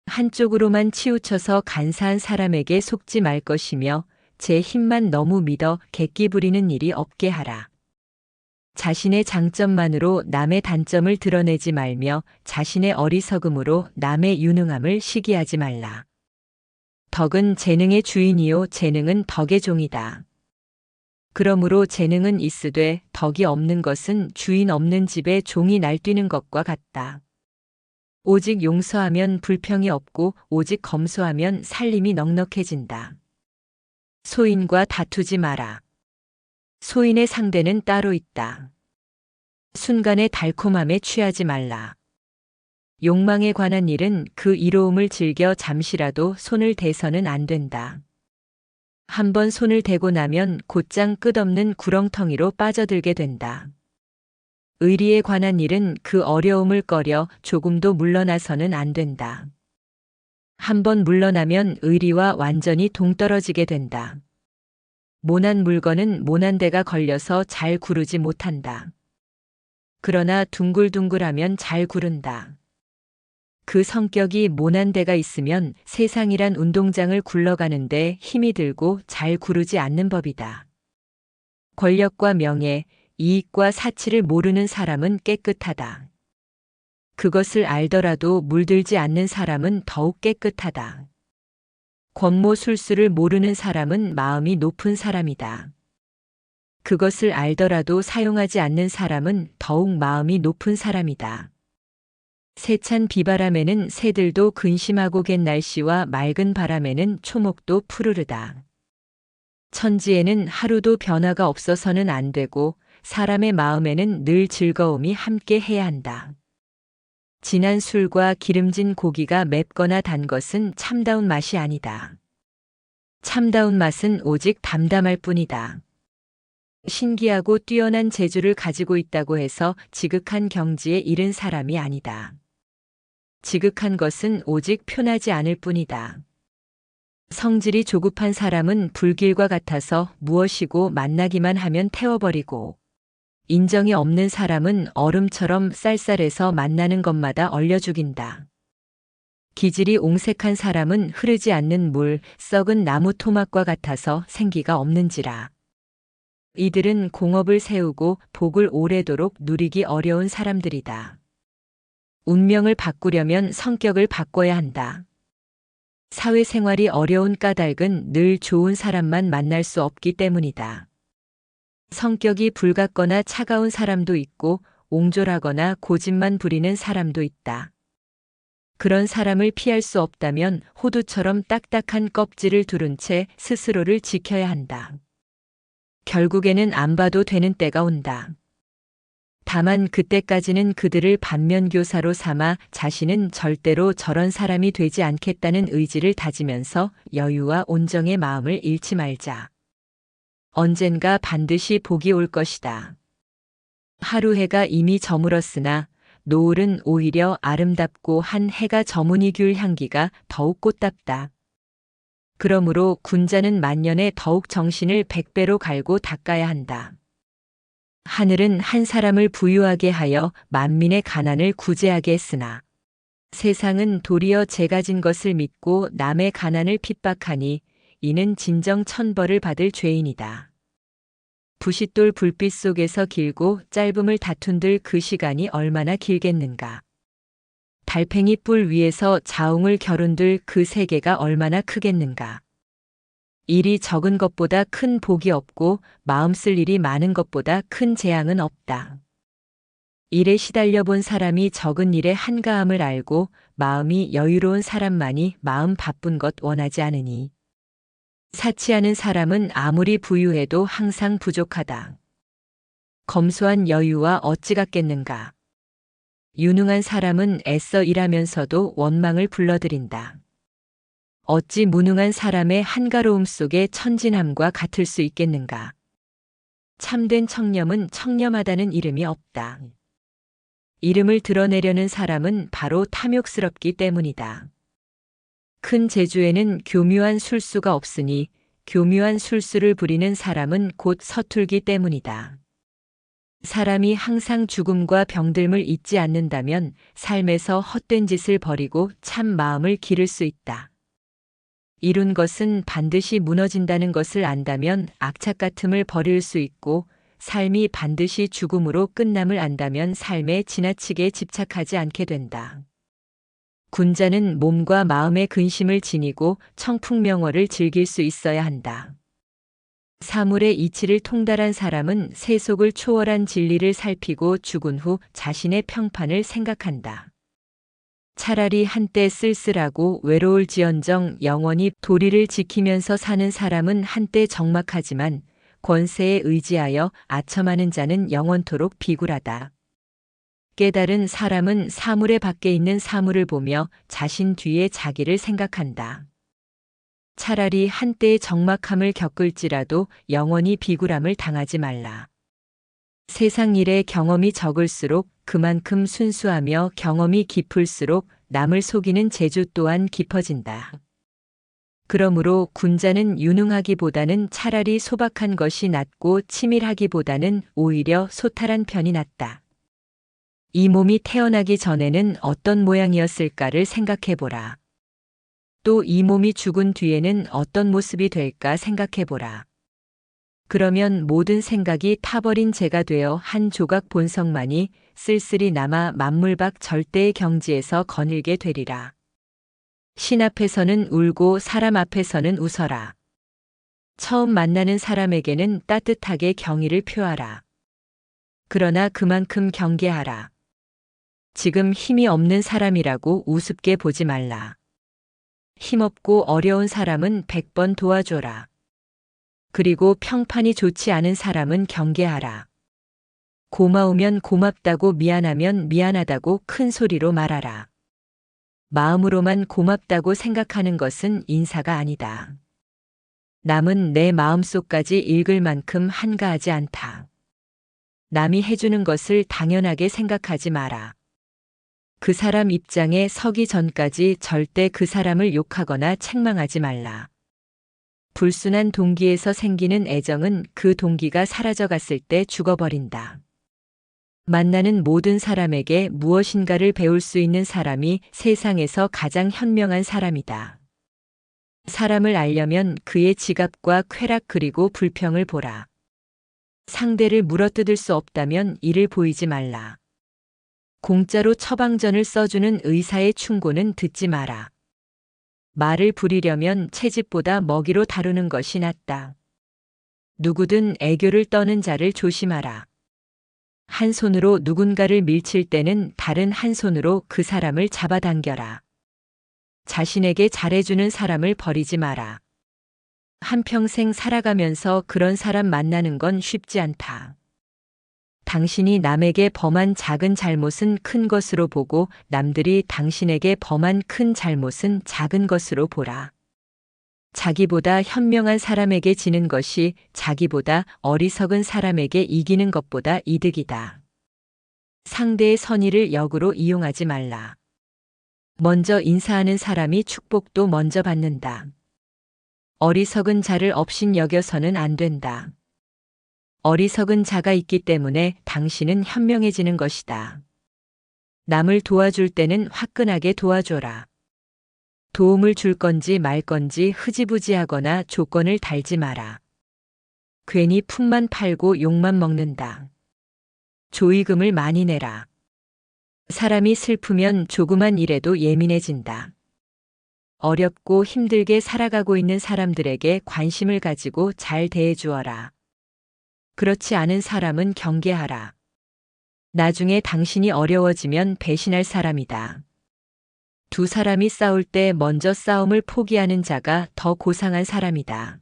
Speaker 1: 한쪽으로만 치우쳐서 간사한 사람에게 속지 말 것이며 제 힘만 너무 믿어 객기 부리는 일이 없게 하라. 자신의 장점만으로 남의 단점을 드러내지 말며 자신의 어리석음으로 남의 유능함을 시기하지 말라. 덕은 재능의 주인이요 재능은 덕의 종이다. 그러므로 재능은 있으되 덕이 없는 것은 주인 없는 집에 종이 날뛰는 것과 같다. 오직 용서하면 불평이 없고 오직 검소하면 살림이 넉넉해진다. 소인과 다투지 마라. 소인의 상대는 따로 있다. 순간의 달콤함에 취하지 말라. 욕망에 관한 일은 그 이로움을 즐겨 잠시라도 손을 대서는 안 된다. 한번 손을 대고 나면 곧장 끝없는 구렁텅이로 빠져들게 된다. 의리에 관한 일은 그 어려움을 꺼려 조금도 물러나서는 안 된다. 한번 물러나면 의리와 완전히 동떨어지게 된다. 모난 물건은 모난 데가 걸려서 잘 구르지 못한다. 그러나 둥글둥글하면 잘 구른다. 그 성격이 모난 데가 있으면 세상이란 운동장을 굴러가는데 힘이 들고 잘 구르지 않는 법이다. 권력과 명예, 이익과 사치를 모르는 사람은 깨끗하다. 그것을 알더라도 물들지 않는 사람은 더욱 깨끗하다. 권모술수를 모르는 사람은 마음이 높은 사람이다. 그것을 알더라도 사용하지 않는 사람은 더욱 마음이 높은 사람이다. 세찬 비바람에는 새들도 근심하고 갠 날씨와 맑은 바람에는 초목도 푸르르다. 천지에는 하루도 변화가 없어서는 안 되고 사람의 마음에는 늘 즐거움이 함께 해야 한다. 진한 술과 기름진 고기가 맵거나 단 것은 참다운 맛이 아니다. 참다운 맛은 오직 담담할 뿐이다. 신기하고 뛰어난 재주를 가지고 있다고 해서 지극한 경지에 이른 사람이 아니다. 지극한 것은 오직 표나지 않을 뿐이다. 성질이 조급한 사람은 불길과 같아서 무엇이고 만나기만 하면 태워버리고, 인정이 없는 사람은 얼음처럼 쌀쌀해서 만나는 것마다 얼려 죽인다. 기질이 옹색한 사람은 흐르지 않는 물, 썩은 나무 토막과 같아서 생기가 없는지라. 이들은 공업을 세우고 복을 오래도록 누리기 어려운 사람들이다. 운명을 바꾸려면 성격을 바꿔야 한다. 사회생활이 어려운 까닭은 늘 좋은 사람만 만날 수 없기 때문이다. 성격이 불같거나 차가운 사람도 있고 옹졸하거나 고집만 부리는 사람도 있다. 그런 사람을 피할 수 없다면 호두처럼 딱딱한 껍질을 두른 채 스스로를 지켜야 한다. 결국에는 안 봐도 되는 때가 온다. 다만 그때까지는 그들을 반면교사로 삼아 자신은 절대로 저런 사람이 되지 않겠다는 의지를 다지면서 여유와 온정의 마음을 잃지 말자. 언젠가 반드시 복이 올 것이다. 하루 해가 이미 저물었으나 노을은 오히려 아름답고 한 해가 저무니 귤 향기가 더욱 꽃답다. 그러므로 군자는 만년에 더욱 정신을 100배로 갈고 닦아야 한다. 하늘은 한 사람을 부유하게 하여 만민의 가난을 구제하게 했으나 세상은 도리어 제 가진 것을 믿고 남의 가난을 핍박하니 이는 진정 천벌을 받을 죄인이다. 부싯돌 불빛 속에서 길고 짧음을 다툰들 그 시간이 얼마나 길겠는가. 달팽이 뿔 위에서 자웅을 겨룬들 그 세계가 얼마나 크겠는가. 일이 적은 것보다 큰 복이 없고 마음 쓸 일이 많은 것보다 큰 재앙은 없다. 일에 시달려 본 사람이 적은 일의 한가함을 알고 마음이 여유로운 사람만이 마음 바쁜 것 원하지 않으니. 사치하는 사람은 아무리 부유해도 항상 부족하다. 검소한 여유와 어찌 같겠는가. 유능한 사람은 애써 일하면서도 원망을 불러들인다. 어찌 무능한 사람의 한가로움 속에 천진함과 같을 수 있겠는가. 참된 청렴은 청렴하다는 이름이 없다. 이름을 드러내려는 사람은 바로 탐욕스럽기 때문이다. 큰 재주에는 교묘한 술수가 없으니 교묘한 술수를 부리는 사람은 곧 서툴기 때문이다. 사람이 항상 죽음과 병듦을 잊지 않는다면 삶에서 헛된 짓을 버리고 참 마음을 기를 수 있다. 이룬 것은 반드시 무너진다는 것을 안다면 악착 같음을 버릴 수 있고 삶이 반드시 죽음으로 끝남을 안다면 삶에 지나치게 집착하지 않게 된다. 군자는 몸과 마음의 근심을 지니고 청풍명월을 즐길 수 있어야 한다. 사물의 이치를 통달한 사람은 세속을 초월한 진리를 살피고 죽은 후 자신의 평판을 생각한다. 차라리 한때 쓸쓸하고 외로울지언정 영원히 도리를 지키면서 사는 사람은 한때 적막하지만 권세에 의지하여 아첨하는 자는 영원토록 비굴하다. 깨달은 사람은 사물의 밖에 있는 사물을 보며 자신 뒤에 자기를 생각한다. 차라리 한때의 적막함을 겪을지라도 영원히 비굴함을 당하지 말라. 세상 일의 경험이 적을수록 그만큼 순수하며 경험이 깊을수록 남을 속이는 재주 또한 깊어진다. 그러므로 군자는 유능하기보다는 차라리 소박한 것이 낫고 치밀하기보다는 오히려 소탈한 편이 낫다. 이 몸이 태어나기 전에는 어떤 모양이었을까를 생각해보라. 또 이 몸이 죽은 뒤에는 어떤 모습이 될까 생각해보라. 그러면 모든 생각이 타버린 재가 되어 한 조각 본성만이 쓸쓸히 남아 만물박 절대의 경지에서 거닐게 되리라. 신 앞에서는 울고 사람 앞에서는 웃어라. 처음 만나는 사람에게는 따뜻하게 경의를 표하라. 그러나 그만큼 경계하라. 지금 힘이 없는 사람이라고 우습게 보지 말라. 힘없고 어려운 사람은 100번 도와줘라. 그리고 평판이 좋지 않은 사람은 경계하라. 고마우면 고맙다고 미안하면 미안하다고 큰 소리로 말하라. 마음으로만 고맙다고 생각하는 것은 인사가 아니다. 남은 내 마음속까지 읽을 만큼 한가하지 않다. 남이 해주는 것을 당연하게 생각하지 마라. 그 사람 입장에 서기 전까지 절대 그 사람을 욕하거나 책망하지 말라. 불순한 동기에서 생기는 애정은 그 동기가 사라져갔을 때 죽어버린다. 만나는 모든 사람에게 무엇인가를 배울 수 있는 사람이 세상에서 가장 현명한 사람이다. 사람을 알려면 그의 지갑과 쾌락 그리고 불평을 보라. 상대를 물어뜯을 수 없다면 이를 보이지 말라. 공짜로 처방전을 써주는 의사의 충고는 듣지 마라. 말을 부리려면 채집보다 먹이로 다루는 것이 낫다. 누구든 애교를 떠는 자를 조심하라. 한 손으로 누군가를 밀칠 때는 다른 한 손으로 그 사람을 잡아당겨라. 자신에게 잘해주는 사람을 버리지 마라. 한평생 살아가면서 그런 사람 만나는 건 쉽지 않다. 당신이 남에게 범한 작은 잘못은 큰 것으로 보고 남들이 당신에게 범한 큰 잘못은 작은 것으로 보라. 자기보다 현명한 사람에게 지는 것이 자기보다 어리석은 사람에게 이기는 것보다 이득이다. 상대의 선의를 역으로 이용하지 말라. 먼저 인사하는 사람이 축복도 먼저 받는다. 어리석은 자를 업신여겨서는 안 된다. 어리석은 자가 있기 때문에 당신은 현명해지는 것이다. 남을 도와줄 때는 화끈하게 도와줘라. 도움을 줄 건지 말 건지 흐지부지하거나 조건을 달지 마라. 괜히 품만 팔고 욕만 먹는다. 조의금을 많이 내라. 사람이 슬프면 조그만 일에도 예민해진다. 어렵고 힘들게 살아가고 있는 사람들에게 관심을 가지고 잘 대해주어라. 그렇지 않은 사람은 경계하라. 나중에 당신이 어려워지면 배신할 사람이다. 두 사람이 싸울 때 먼저 싸움을 포기하는 자가 더 고상한 사람이다.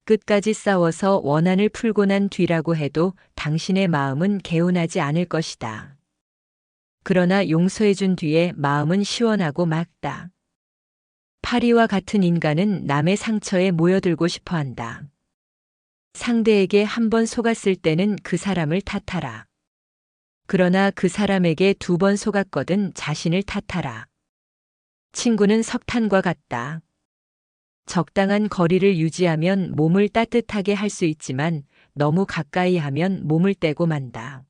Speaker 1: 끝까지 싸워서 원한을 풀고 난 뒤라고 해도 당신의 마음은 개운하지 않을 것이다. 그러나 용서해준 뒤에 마음은 시원하고 맑다. 파리와 같은 인간은 남의 상처에 모여들고 싶어 한다. 상대에게 한 번 속았을 때는 그 사람을 탓하라. 그러나 그 사람에게 2번 속았거든 자신을 탓하라. 친구는 석탄과 같다. 적당한 거리를 유지하면 몸을 따뜻하게 할 수 있지만 너무 가까이 하면 몸을 떼고 만다.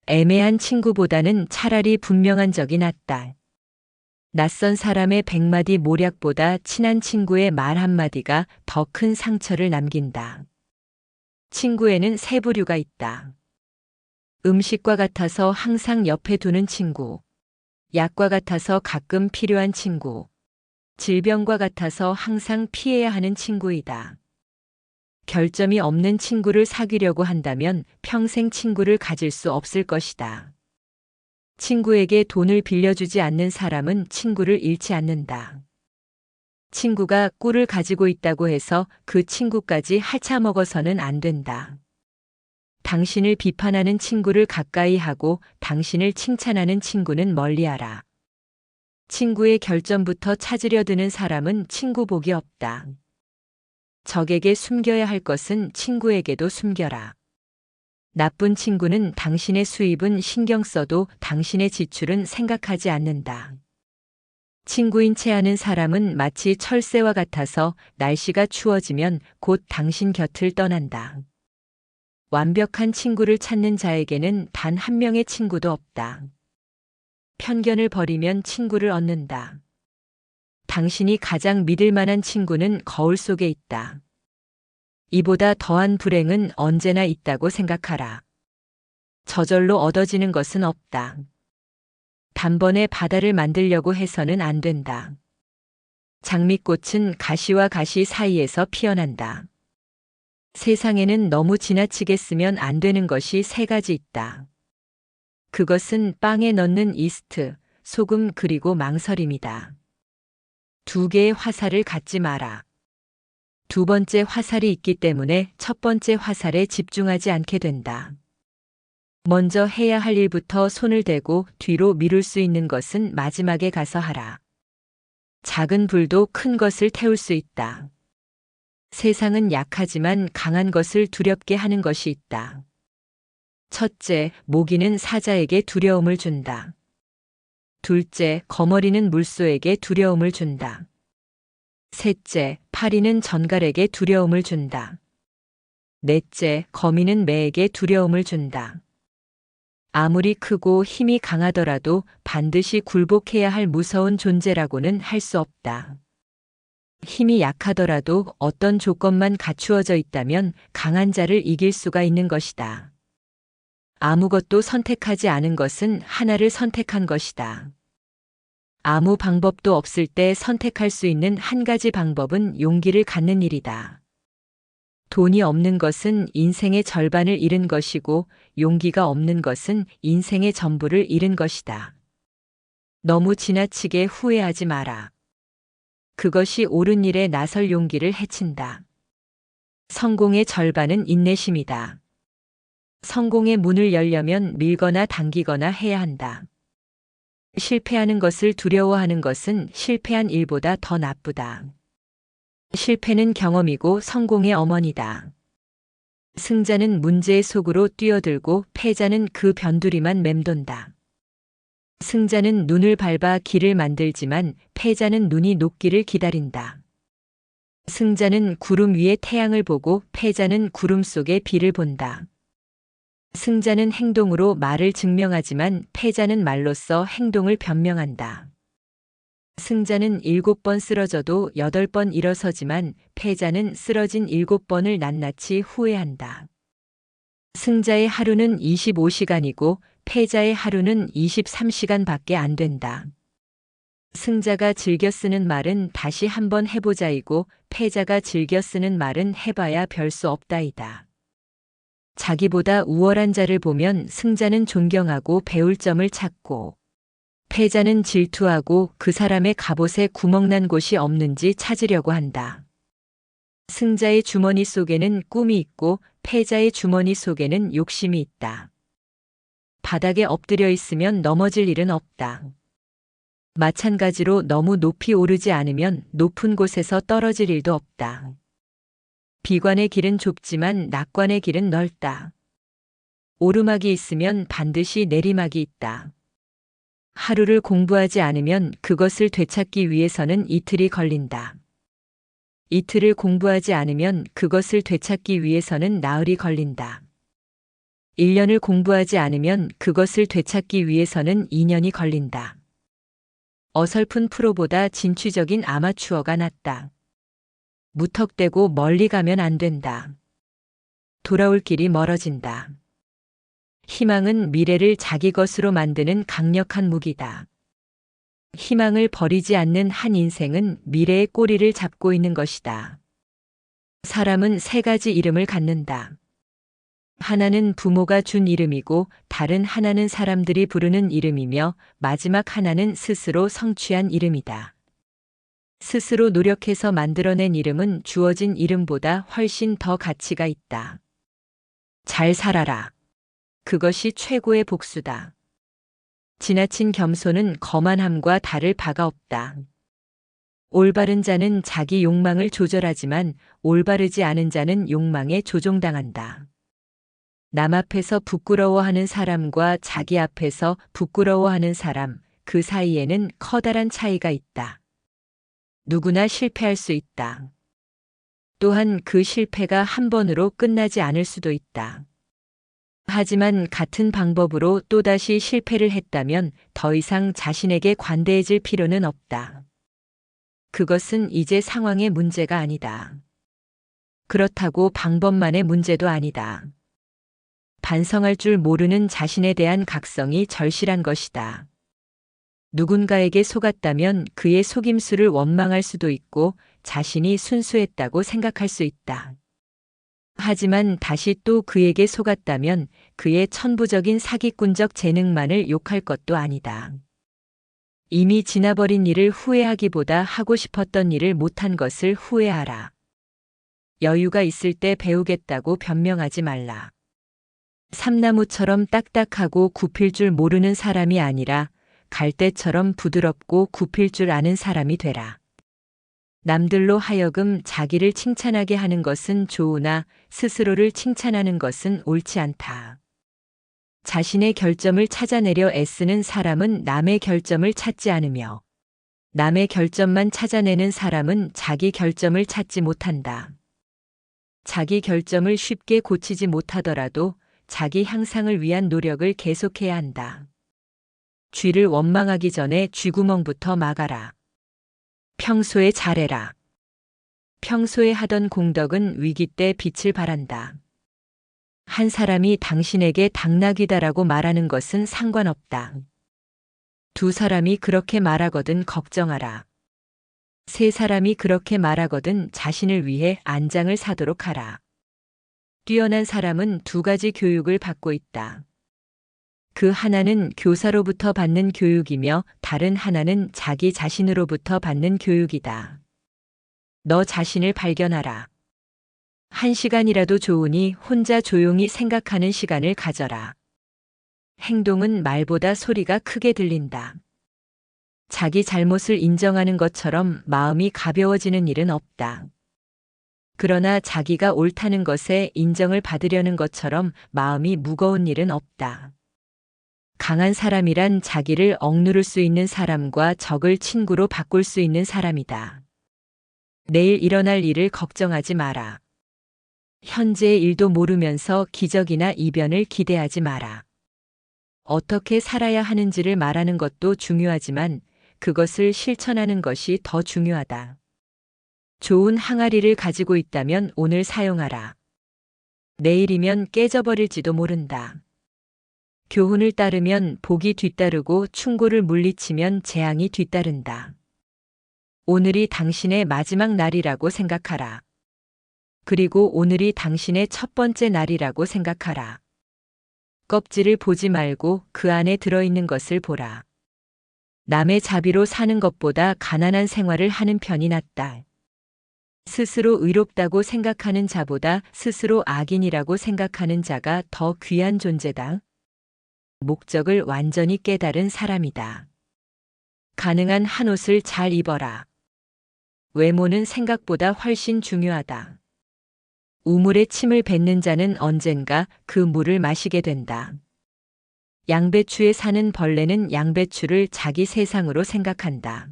Speaker 1: 애매한 친구보다는 차라리 분명한 적이 낫다. 낯선 사람의 100마디 모략보다 친한 친구의 말 한마디가 더 큰 상처를 남긴다. 친구에는 세 부류가 있다. 음식과 같아서 항상 옆에 두는 친구, 약과 같아서 가끔 필요한 친구, 질병과 같아서 항상 피해야 하는 친구이다. 결점이 없는 친구를 사귀려고 한다면 평생 친구를 가질 수 없을 것이다. 친구에게 돈을 빌려주지 않는 사람은 친구를 잃지 않는다. 친구가 꿀을 가지고 있다고 해서 그 친구까지 핥아먹어서는 안 된다. 당신을 비판하는 친구를 가까이 하고 당신을 칭찬하는 친구는 멀리하라. 친구의 결점부터 찾으려 드는 사람은 친구 복이 없다. 적에게 숨겨야 할 것은 친구에게도 숨겨라. 나쁜 친구는 당신의 수입은 신경 써도 당신의 지출은 생각하지 않는다. 친구인 채 하는 사람은 마치 철새와 같아서 날씨가 추워지면 곧 당신 곁을 떠난다. 완벽한 친구를 찾는 자에게는 단 한 명의 친구도 없다. 편견을 버리면 친구를 얻는다. 당신이 가장 믿을 만한 친구는 거울 속에 있다. 이보다 더한 불행은 언제나 있다고 생각하라. 저절로 얻어지는 것은 없다. 단번에 바다를 만들려고 해서는 안 된다. 장미꽃은 가시와 가시 사이에서 피어난다. 세상에는 너무 지나치게 쓰면 안 되는 것이 3가지 있다. 그것은 빵에 넣는 이스트, 소금 그리고 망설임이다. 두 개의 화살을 갖지 마라. 두 번째 화살이 있기 때문에 첫 번째 화살에 집중하지 않게 된다. 먼저 해야 할 일부터 손을 대고 뒤로 미룰 수 있는 것은 마지막에 가서 하라. 작은 불도 큰 것을 태울 수 있다. 세상은 약하지만 강한 것을 두렵게 하는 것이 있다. 첫째, 모기는 사자에게 두려움을 준다. 둘째, 거머리는 물소에게 두려움을 준다. 셋째, 파리는 전갈에게 두려움을 준다. 넷째, 거미는 매에게 두려움을 준다. 아무리 크고 힘이 강하더라도 반드시 굴복해야 할 무서운 존재라고는 할 수 없다. 힘이 약하더라도 어떤 조건만 갖추어져 있다면 강한 자를 이길 수가 있는 것이다. 아무것도 선택하지 않은 것은 하나를 선택한 것이다. 아무 방법도 없을 때 선택할 수 있는 한 가지 방법은 용기를 갖는 일이다. 돈이 없는 것은 인생의 절반을 잃은 것이고 용기가 없는 것은 인생의 전부를 잃은 것이다. 너무 지나치게 후회하지 마라. 그것이 옳은 일에 나설 용기를 해친다. 성공의 절반은 인내심이다. 성공의 문을 열려면 밀거나 당기거나 해야 한다. 실패하는 것을 두려워하는 것은 실패한 일보다 더 나쁘다. 실패는 경험이고 성공의 어머니다. 승자는 문제의 속으로 뛰어들고 패자는 그 변두리만 맴돈다. 승자는 눈을 밟아 길을 만들지만 패자는 눈이 녹기를 기다린다. 승자는 구름 위에 태양을 보고 패자는 구름 속에 비를 본다. 승자는 행동으로 말을 증명하지만 패자는 말로써 행동을 변명한다. 승자는 7번 쓰러져도 8번 일어서지만 패자는 쓰러진 7번을 낱낱이 후회한다. 승자의 하루는 25시간이고 패자의 하루는 23시간밖에 안 된다. 승자가 즐겨 쓰는 말은 다시 한번 해보자이고 패자가 즐겨 쓰는 말은 해봐야 별 수 없다이다. 자기보다 우월한 자를 보면 승자는 존경하고 배울 점을 찾고 패자는 질투하고 그 사람의 갑옷에 구멍난 곳이 없는지 찾으려고 한다. 승자의 주머니 속에는 꿈이 있고 패자의 주머니 속에는 욕심이 있다. 바닥에 엎드려 있으면 넘어질 일은 없다. 마찬가지로 너무 높이 오르지 않으면 높은 곳에서 떨어질 일도 없다. 비관의 길은 좁지만 낙관의 길은 넓다. 오르막이 있으면 반드시 내리막이 있다. 하루를 공부하지 않으면 그것을 되찾기 위해서는 이틀이 걸린다. 이틀을 공부하지 않으면 그것을 되찾기 위해서는 나흘이 걸린다. 1년을 공부하지 않으면 그것을 되찾기 위해서는 2년이 걸린다. 어설픈 프로보다 진취적인 아마추어가 낫다. 무턱대고 멀리 가면 안 된다. 돌아올 길이 멀어진다. 희망은 미래를 자기 것으로 만드는 강력한 무기다. 희망을 버리지 않는 한 인생은 미래의 꼬리를 잡고 있는 것이다. 사람은 3가지 이름을 갖는다. 하나는 부모가 준 이름이고 다른 하나는 사람들이 부르는 이름이며 마지막 하나는 스스로 성취한 이름이다. 스스로 노력해서 만들어낸 이름은 주어진 이름보다 훨씬 더 가치가 있다. 잘 살아라. 그것이 최고의 복수다. 지나친 겸손은 거만함과 다를 바가 없다. 올바른 자는 자기 욕망을 조절하지만 올바르지 않은 자는 욕망에 조종당한다. 남 앞에서 부끄러워하는 사람과 자기 앞에서 부끄러워하는 사람, 그 사이에는 커다란 차이가 있다. 누구나 실패할 수 있다. 또한 그 실패가 한 번으로 끝나지 않을 수도 있다. 하지만 같은 방법으로 또다시 실패를 했다면 더 이상 자신에게 관대해질 필요는 없다. 그것은 이제 상황의 문제가 아니다. 그렇다고 방법만의 문제도 아니다. 반성할 줄 모르는 자신에 대한 각성이 절실한 것이다. 누군가에게 속았다면 그의 속임수를 원망할 수도 있고 자신이 순수했다고 생각할 수 있다. 하지만 다시 또 그에게 속았다면 그의 천부적인 사기꾼적 재능만을 욕할 것도 아니다. 이미 지나버린 일을 후회하기보다 하고 싶었던 일을 못한 것을 후회하라. 여유가 있을 때 배우겠다고 변명하지 말라. 삼나무처럼 딱딱하고 굽힐 줄 모르는 사람이 아니라 갈대처럼 부드럽고 굽힐 줄 아는 사람이 되라. 남들로 하여금 자기를 칭찬하게 하는 것은 좋으나 스스로를 칭찬하는 것은 옳지 않다. 자신의 결점을 찾아내려 애쓰는 사람은 남의 결점을 찾지 않으며 남의 결점만 찾아내는 사람은 자기 결점을 찾지 못한다. 자기 결점을 쉽게 고치지 못하더라도 자기 향상을 위한 노력을 계속해야 한다. 쥐를 원망하기 전에 쥐구멍부터 막아라. 평소에 잘해라. 평소에 하던 공덕은 위기 때 빛을 발한다. 한 사람이 당신에게 당나귀다라고 말하는 것은 상관없다. 두 사람이 그렇게 말하거든 걱정하라. 세 사람이 그렇게 말하거든 자신을 위해 안장을 사도록 하라. 뛰어난 사람은 두 가지 교육을 받고 있다. 그 하나는 교사로부터 받는 교육이며 다른 하나는 자기 자신으로부터 받는 교육이다. 너 자신을 발견하라. 1시간이라도 좋으니 혼자 조용히 생각하는 시간을 가져라. 행동은 말보다 소리가 크게 들린다. 자기 잘못을 인정하는 것처럼 마음이 가벼워지는 일은 없다. 그러나 자기가 옳다는 것에 인정을 받으려는 것처럼 마음이 무거운 일은 없다. 강한 사람이란 자기를 억누를 수 있는 사람과 적을 친구로 바꿀 수 있는 사람이다. 내일 일어날 일을 걱정하지 마라. 현재의 일도 모르면서 기적이나 이변을 기대하지 마라. 어떻게 살아야 하는지를 말하는 것도 중요하지만 그것을 실천하는 것이 더 중요하다. 좋은 항아리를 가지고 있다면 오늘 사용하라. 내일이면 깨져버릴지도 모른다. 교훈을 따르면 복이 뒤따르고 충고를 물리치면 재앙이 뒤따른다. 오늘이 당신의 마지막 날이라고 생각하라. 그리고 오늘이 당신의 첫 번째 날이라고 생각하라. 껍질을 보지 말고 그 안에 들어있는 것을 보라. 남의 자비로 사는 것보다 가난한 생활을 하는 편이 낫다. 스스로 의롭다고 생각하는 자보다 스스로 악인이라고 생각하는 자가 더 귀한 존재다. 목적을 완전히 깨달은 사람이다. 가능한 한 옷을 잘 입어라. 외모는 생각보다 훨씬 중요하다. 우물에 침을 뱉는 자는 언젠가 그 물을 마시게 된다. 양배추에 사는 벌레는 양배추를 자기 세상으로 생각한다.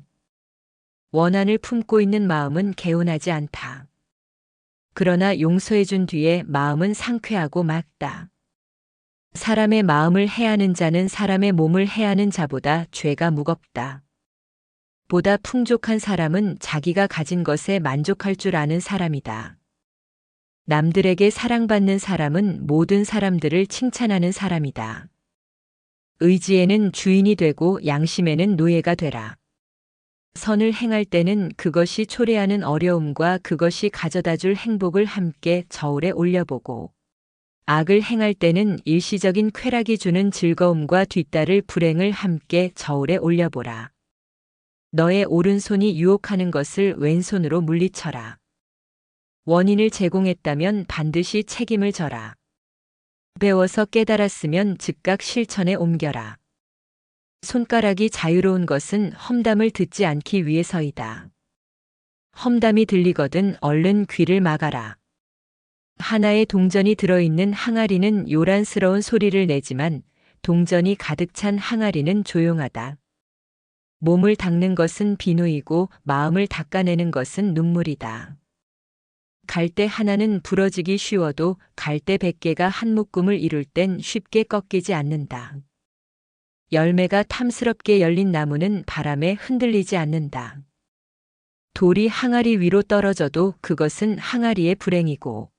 Speaker 1: 원한을 품고 있는 마음은 개운하지 않다. 그러나 용서해준 뒤에 마음은 상쾌하고 맑다. 사람의 마음을 해하는 자는 사람의 몸을 해하는 자보다 죄가 무겁다. 보다 풍족한 사람은 자기가 가진 것에 만족할 줄 아는 사람이다. 남들에게 사랑받는 사람은 모든 사람들을 칭찬하는 사람이다. 의지에는 주인이 되고 양심에는 노예가 되라. 선을 행할 때는 그것이 초래하는 어려움과 그것이 가져다줄 행복을 함께 저울에 올려보고 악을 행할 때는 일시적인 쾌락이 주는 즐거움과 뒤따를 불행을 함께 저울에 올려보라. 너의 오른손이 유혹하는 것을 왼손으로 물리쳐라. 원인을 제공했다면 반드시 책임을 져라. 배워서 깨달았으면 즉각 실천에 옮겨라. 손가락이 자유로운 것은 험담을 듣지 않기 위해서이다. 험담이 들리거든 얼른 귀를 막아라. 하나의 동전이 들어있는 항아리는 요란스러운 소리를 내지만 동전이 가득 찬 항아리는 조용하다. 몸을 닦는 것은 비누이고 마음을 닦아내는 것은 눈물이다. 갈대 하나는 부러지기 쉬워도 갈대 100개가 한 묶음을 이룰 땐 쉽게 꺾이지 않는다. 열매가 탐스럽게 열린 나무는 바람에 흔들리지 않는다. 돌이 항아리 위로 떨어져도 그것은 항아리의 불행이고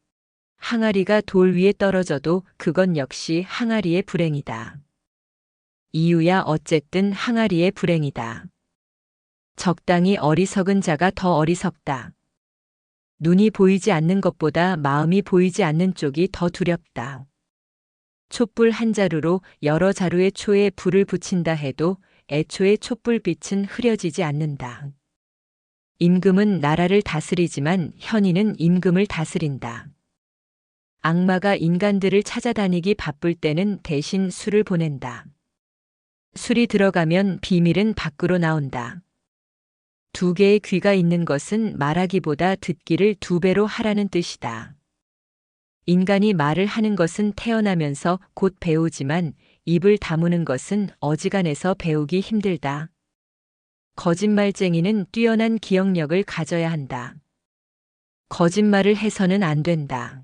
Speaker 1: 항아리가 돌 위에 떨어져도 그건 역시 항아리의 불행이다. 이유야 어쨌든 항아리의 불행이다. 적당히 어리석은 자가 더 어리석다. 눈이 보이지 않는 것보다 마음이 보이지 않는 쪽이 더 두렵다. 촛불 한 자루로 여러 자루의 초에 불을 붙인다 해도 애초에 촛불빛은 흐려지지 않는다. 임금은 나라를 다스리지만 현인은 임금을 다스린다. 악마가 인간들을 찾아다니기 바쁠 때는 대신 술을 보낸다. 술이 들어가면 비밀은 밖으로 나온다. 두 개의 귀가 있는 것은 말하기보다 듣기를 두 배로 하라는 뜻이다. 인간이 말을 하는 것은 태어나면서 곧 배우지만 입을 다무는 것은 어지간해서 배우기 힘들다. 거짓말쟁이는 뛰어난 기억력을 가져야 한다. 거짓말을 해서는 안 된다.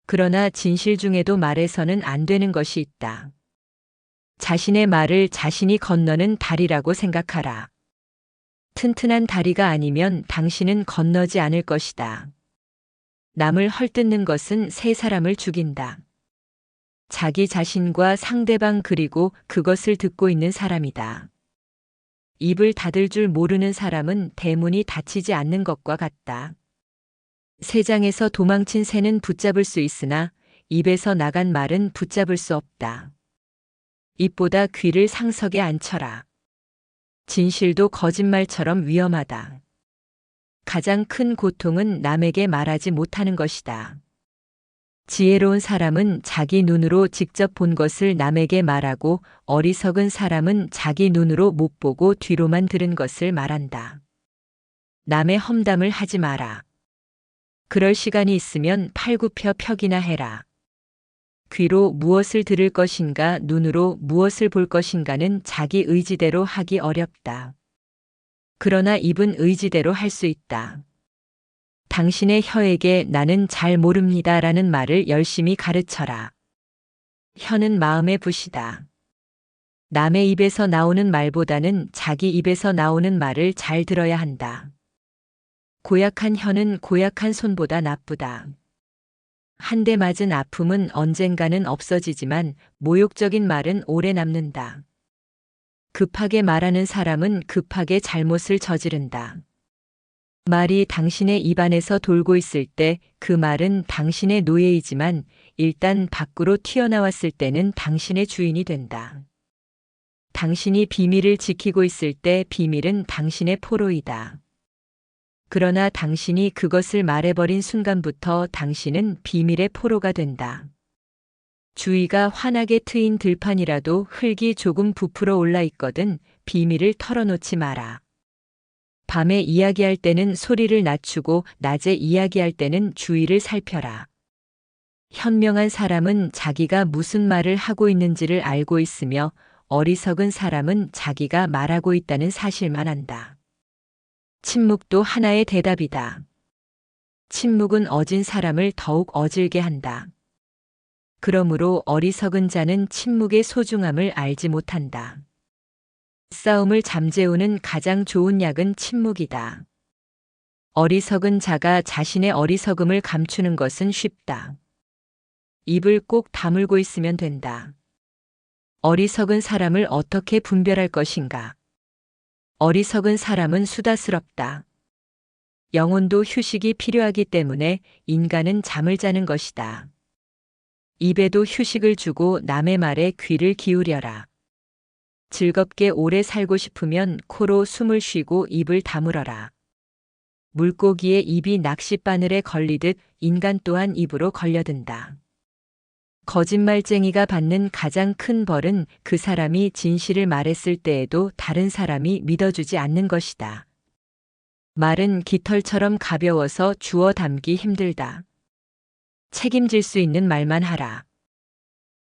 Speaker 1: 그러나 진실 중에도 말해서는 안 되는 것이 있다. 자신의 말을 자신이 건너는 다리라고 생각하라. 튼튼한 다리가 아니면 당신은 건너지 않을 것이다. 남을 헐뜯는 것은 세 사람을 죽인다. 자기 자신과 상대방 그리고 그것을 듣고 있는 사람이다. 입을 닫을 줄 모르는 사람은 대문이 닫히지 않는 것과 같다. 새장에서 도망친 새는 붙잡을 수 있으나 입에서 나간 말은 붙잡을 수 없다. 입보다 귀를 상석에 앉혀라. 진실도 거짓말처럼 위험하다. 가장 큰 고통은 남에게 말하지 못하는 것이다. 지혜로운 사람은 자기 눈으로 직접 본 것을 남에게 말하고 어리석은 사람은 자기 눈으로 못 보고 뒤로만 들은 것을 말한다. 남의 험담을 하지 마라. 그럴 시간이 있으면 팔굽혀 펴기나 해라. 귀로 무엇을 들을 것인가, 눈으로 무엇을 볼 것인가는 자기 의지대로 하기 어렵다. 그러나 입은 의지대로 할 수 있다. 당신의 혀에게 나는 잘 모릅니다 라는 말을 열심히 가르쳐라. 혀는 마음의 붓이다. 남의 입에서 나오는 말보다는 자기 입에서 나오는 말을 잘 들어야 한다. 고약한 혀는 고약한 손보다 나쁘다. 한 대 맞은 아픔은 언젠가는 없어지지만 모욕적인 말은 오래 남는다. 급하게 말하는 사람은 급하게 잘못을 저지른다. 말이 당신의 입안에서 돌고 있을 때 그 말은 당신의 노예이지만 일단 밖으로 튀어나왔을 때는 당신의 주인이 된다. 당신이 비밀을 지키고 있을 때 비밀은 당신의 포로이다. 그러나 당신이 그것을 말해버린 순간부터 당신은 비밀의 포로가 된다. 주위가 환하게 트인 들판이라도 흙이 조금 부풀어 올라 있거든 비밀을 털어놓지 마라. 밤에 이야기할 때는 소리를 낮추고 낮에 이야기할 때는 주위를 살펴라. 현명한 사람은 자기가 무슨 말을 하고 있는지를 알고 있으며 어리석은 사람은 자기가 말하고 있다는 사실만 안다. 침묵도 하나의 대답이다. 침묵은 어진 사람을 더욱 어질게 한다. 그러므로 어리석은 자는 침묵의 소중함을 알지 못한다. 싸움을 잠재우는 가장 좋은 약은 침묵이다. 어리석은 자가 자신의 어리석음을 감추는 것은 쉽다. 입을 꼭 다물고 있으면 된다. 어리석은 사람을 어떻게 분별할 것인가? 어리석은 사람은 수다스럽다. 영혼도 휴식이 필요하기 때문에 인간은 잠을 자는 것이다. 입에도 휴식을 주고 남의 말에 귀를 기울여라. 즐겁게 오래 살고 싶으면 코로 숨을 쉬고 입을 다물어라. 물고기의 입이 낚싯바늘에 걸리듯 인간 또한 입으로 걸려든다. 거짓말쟁이가 받는 가장 큰 벌은 그 사람이 진실을 말했을 때에도 다른 사람이 믿어주지 않는 것이다. 말은 깃털처럼 가벼워서 주워 담기 힘들다. 책임질 수 있는 말만 하라.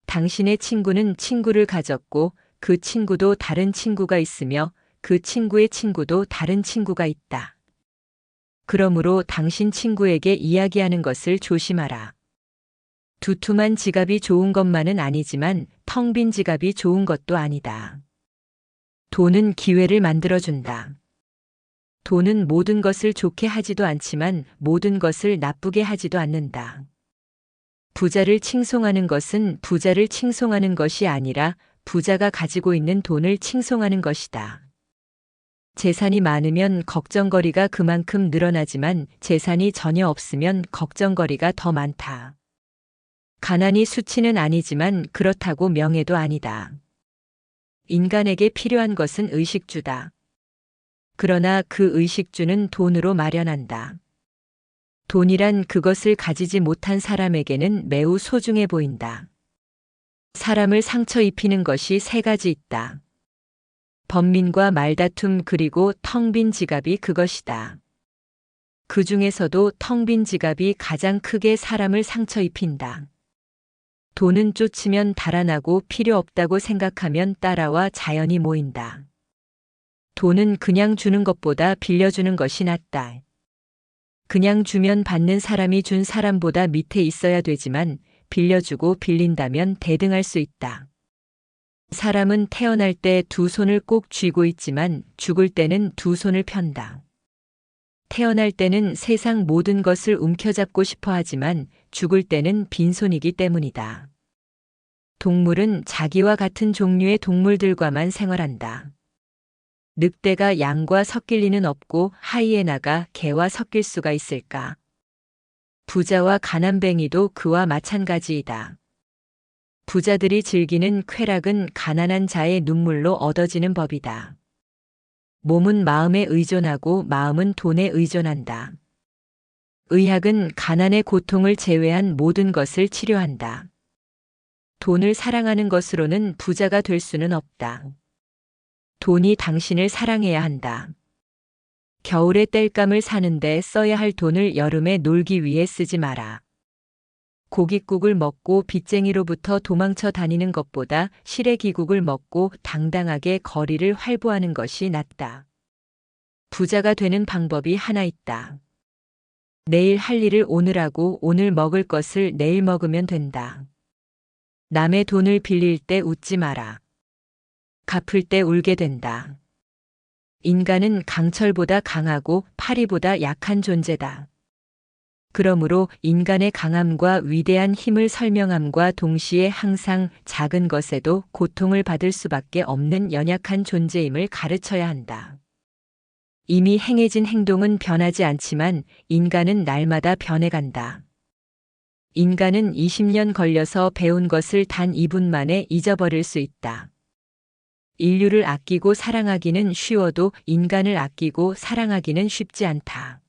Speaker 1: 당신의 친구는 친구를 가졌고 그 친구도 다른 친구가 있으며 그 친구의 친구도 다른 친구가 있다. 그러므로 당신 친구에게 이야기하는 것을 조심하라. 두툼한 지갑이 좋은 것만은 아니지만 텅 빈 지갑이 좋은 것도 아니다. 돈은 기회를 만들어준다. 돈은 모든 것을 좋게 하지도 않지만 모든 것을 나쁘게 하지도 않는다. 부자를 칭송하는 것은 부자를 칭송하는 것이 아니라 부자가 가지고 있는 돈을 칭송하는 것이다. 재산이 많으면 걱정거리가 그만큼 늘어나지만 재산이 전혀 없으면 걱정거리가 더 많다. 가난이 수치는 아니지만 그렇다고 명예도 아니다. 인간에게 필요한 것은 의식주다. 그러나 그 의식주는 돈으로 마련한다. 돈이란 그것을 가지지 못한 사람에게는 매우 소중해 보인다. 사람을 상처 입히는 것이 세 가지 있다. 번민과 말다툼 그리고 텅 빈 지갑이 그것이다. 그 중에서도 텅 빈 지갑이 가장 크게 사람을 상처 입힌다. 돈은 쫓으면 달아나고 필요 없다고 생각하면 따라와 자연히 모인다. 돈은 그냥 주는 것보다 빌려주는 것이 낫다. 그냥 주면 받는 사람이 준 사람보다 밑에 있어야 되지만 빌려주고 빌린다면 대등할 수 있다. 사람은 태어날 때 두 손을 꼭 쥐고 있지만 죽을 때는 두 손을 편다. 태어날 때는 세상 모든 것을 움켜잡고 싶어 하지만 죽을 때는 빈손이기 때문이다. 동물은 자기와 같은 종류의 동물들과만 생활한다. 늑대가 양과 섞일 리는 없고 하이에나가 개와 섞일 수가 있을까? 부자와 가난뱅이도 그와 마찬가지이다. 부자들이 즐기는 쾌락은 가난한 자의 눈물로 얻어지는 법이다. 몸은 마음에 의존하고 마음은 돈에 의존한다. 의학은 가난의 고통을 제외한 모든 것을 치료한다. 돈을 사랑하는 것으로는 부자가 될 수는 없다. 돈이 당신을 사랑해야 한다. 겨울에 땔감을 사는데 써야 할 돈을 여름에 놀기 위해 쓰지 마라. 고깃국을 먹고 빚쟁이로부터 도망쳐 다니는 것보다 시래기국을 먹고 당당하게 거리를 활보하는 것이 낫다. 부자가 되는 방법이 하나 있다. 내일 할 일을 오늘 하고 오늘 먹을 것을 내일 먹으면 된다. 남의 돈을 빌릴 때 웃지 마라. 갚을 때 울게 된다. 인간은 강철보다 강하고 파리보다 약한 존재다. 그러므로 인간의 강함과 위대한 힘을 설명함과 동시에 항상 작은 것에도 고통을 받을 수밖에 없는 연약한 존재임을 가르쳐야 한다. 이미 행해진 행동은 변하지 않지만 인간은 날마다 변해간다. 인간은 20년 걸려서 배운 것을 단 2분 만에 잊어버릴 수 있다. 인류를 아끼고 사랑하기는 쉬워도 인간을 아끼고 사랑하기는 쉽지 않다.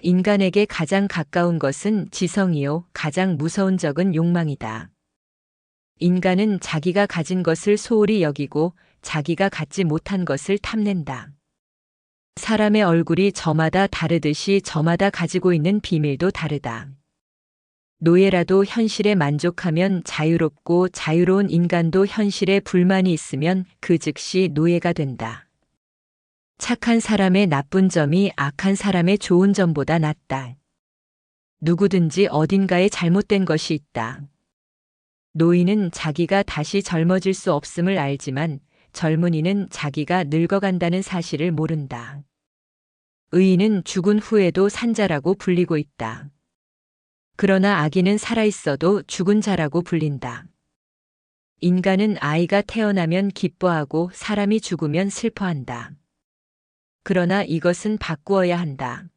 Speaker 1: 인간에게 가장 가까운 것은 지성이요, 가장 무서운 적은 욕망이다. 인간은 자기가 가진 것을 소홀히 여기고 자기가 갖지 못한 것을 탐낸다. 사람의 얼굴이 저마다 다르듯이 저마다 가지고 있는 비밀도 다르다. 노예라도 현실에 만족하면 자유롭고 자유로운 인간도 현실에 불만이 있으면 그 즉시 노예가 된다. 착한 사람의 나쁜 점이 악한 사람의 좋은 점보다 낫다. 누구든지 어딘가에 잘못된 것이 있다. 노인은 자기가 다시 젊어질 수 없음을 알지만 젊은이는 자기가 늙어간다는 사실을 모른다. 의인은 죽은 후에도 산자라고 불리고 있다. 그러나 악인은 살아있어도 죽은 자라고 불린다. 인간은 아이가 태어나면 기뻐하고 사람이 죽으면 슬퍼한다. 그러나 이것은 바꾸어야 한다.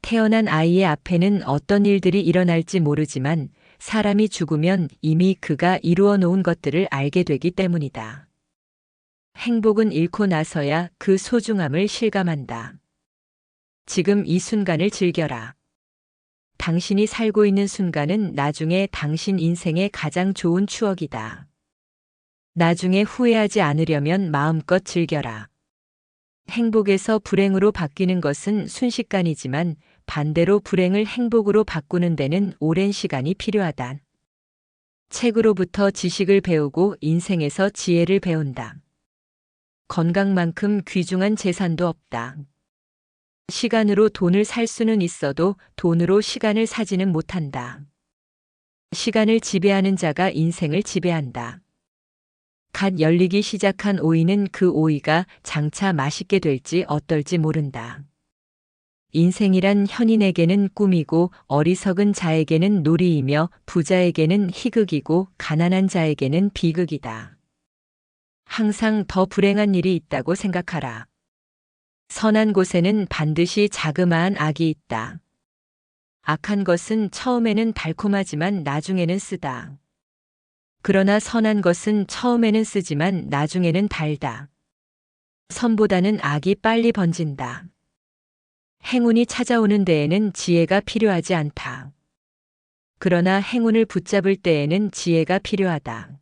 Speaker 1: 태어난 아이의 앞에는 어떤 일들이 일어날지 모르지만 사람이 죽으면 이미 그가 이루어 놓은 것들을 알게 되기 때문이다. 행복은 잃고 나서야 그 소중함을 실감한다. 지금 이 순간을 즐겨라. 당신이 살고 있는 순간은 나중에 당신 인생의 가장 좋은 추억이다. 나중에 후회하지 않으려면 마음껏 즐겨라. 행복에서 불행으로 바뀌는 것은 순식간이지만 반대로 불행을 행복으로 바꾸는 데는 오랜 시간이 필요하다. 책으로부터 지식을 배우고 인생에서 지혜를 배운다. 건강만큼 귀중한 재산도 없다. 시간으로 돈을 살 수는 있어도 돈으로 시간을 사지는 못한다. 시간을 지배하는 자가 인생을 지배한다. 갓 열리기 시작한 오이는 그 오이가 장차 맛있게 될지 어떨지 모른다. 인생이란 현인에게는 꿈이고 어리석은 자에게는 놀이이며 부자에게는 희극이고 가난한 자에게는 비극이다. 항상 더 불행한 일이 있다고 생각하라. 선한 곳에는 반드시 자그마한 악이 있다. 악한 것은 처음에는 달콤하지만 나중에는 쓰다. 그러나 선한 것은 처음에는 쓰지만 나중에는 달다. 선보다는 악이 빨리 번진다. 행운이 찾아오는 데에는 지혜가 필요하지 않다. 그러나 행운을 붙잡을 때에는 지혜가 필요하다.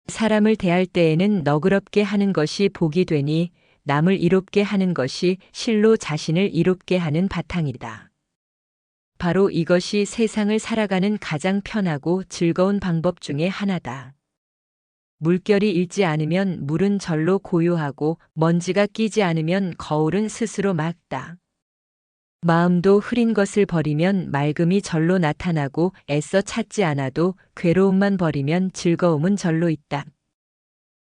Speaker 1: 사람을 대할 때에는 너그럽게 하는 것이 복이 되니 남을 이롭게 하는 것이 실로 자신을 이롭게 하는 바탕이다. 바로 이것이 세상을 살아가는 가장 편하고 즐거운 방법 중에 하나다. 물결이 일지 않으면 물은 절로 고요하고 먼지가 끼지 않으면 거울은 스스로 맑다. 마음도 흐린 것을 버리면 맑음이 절로 나타나고 애써 찾지 않아도 괴로움만 버리면 즐거움은 절로 있다.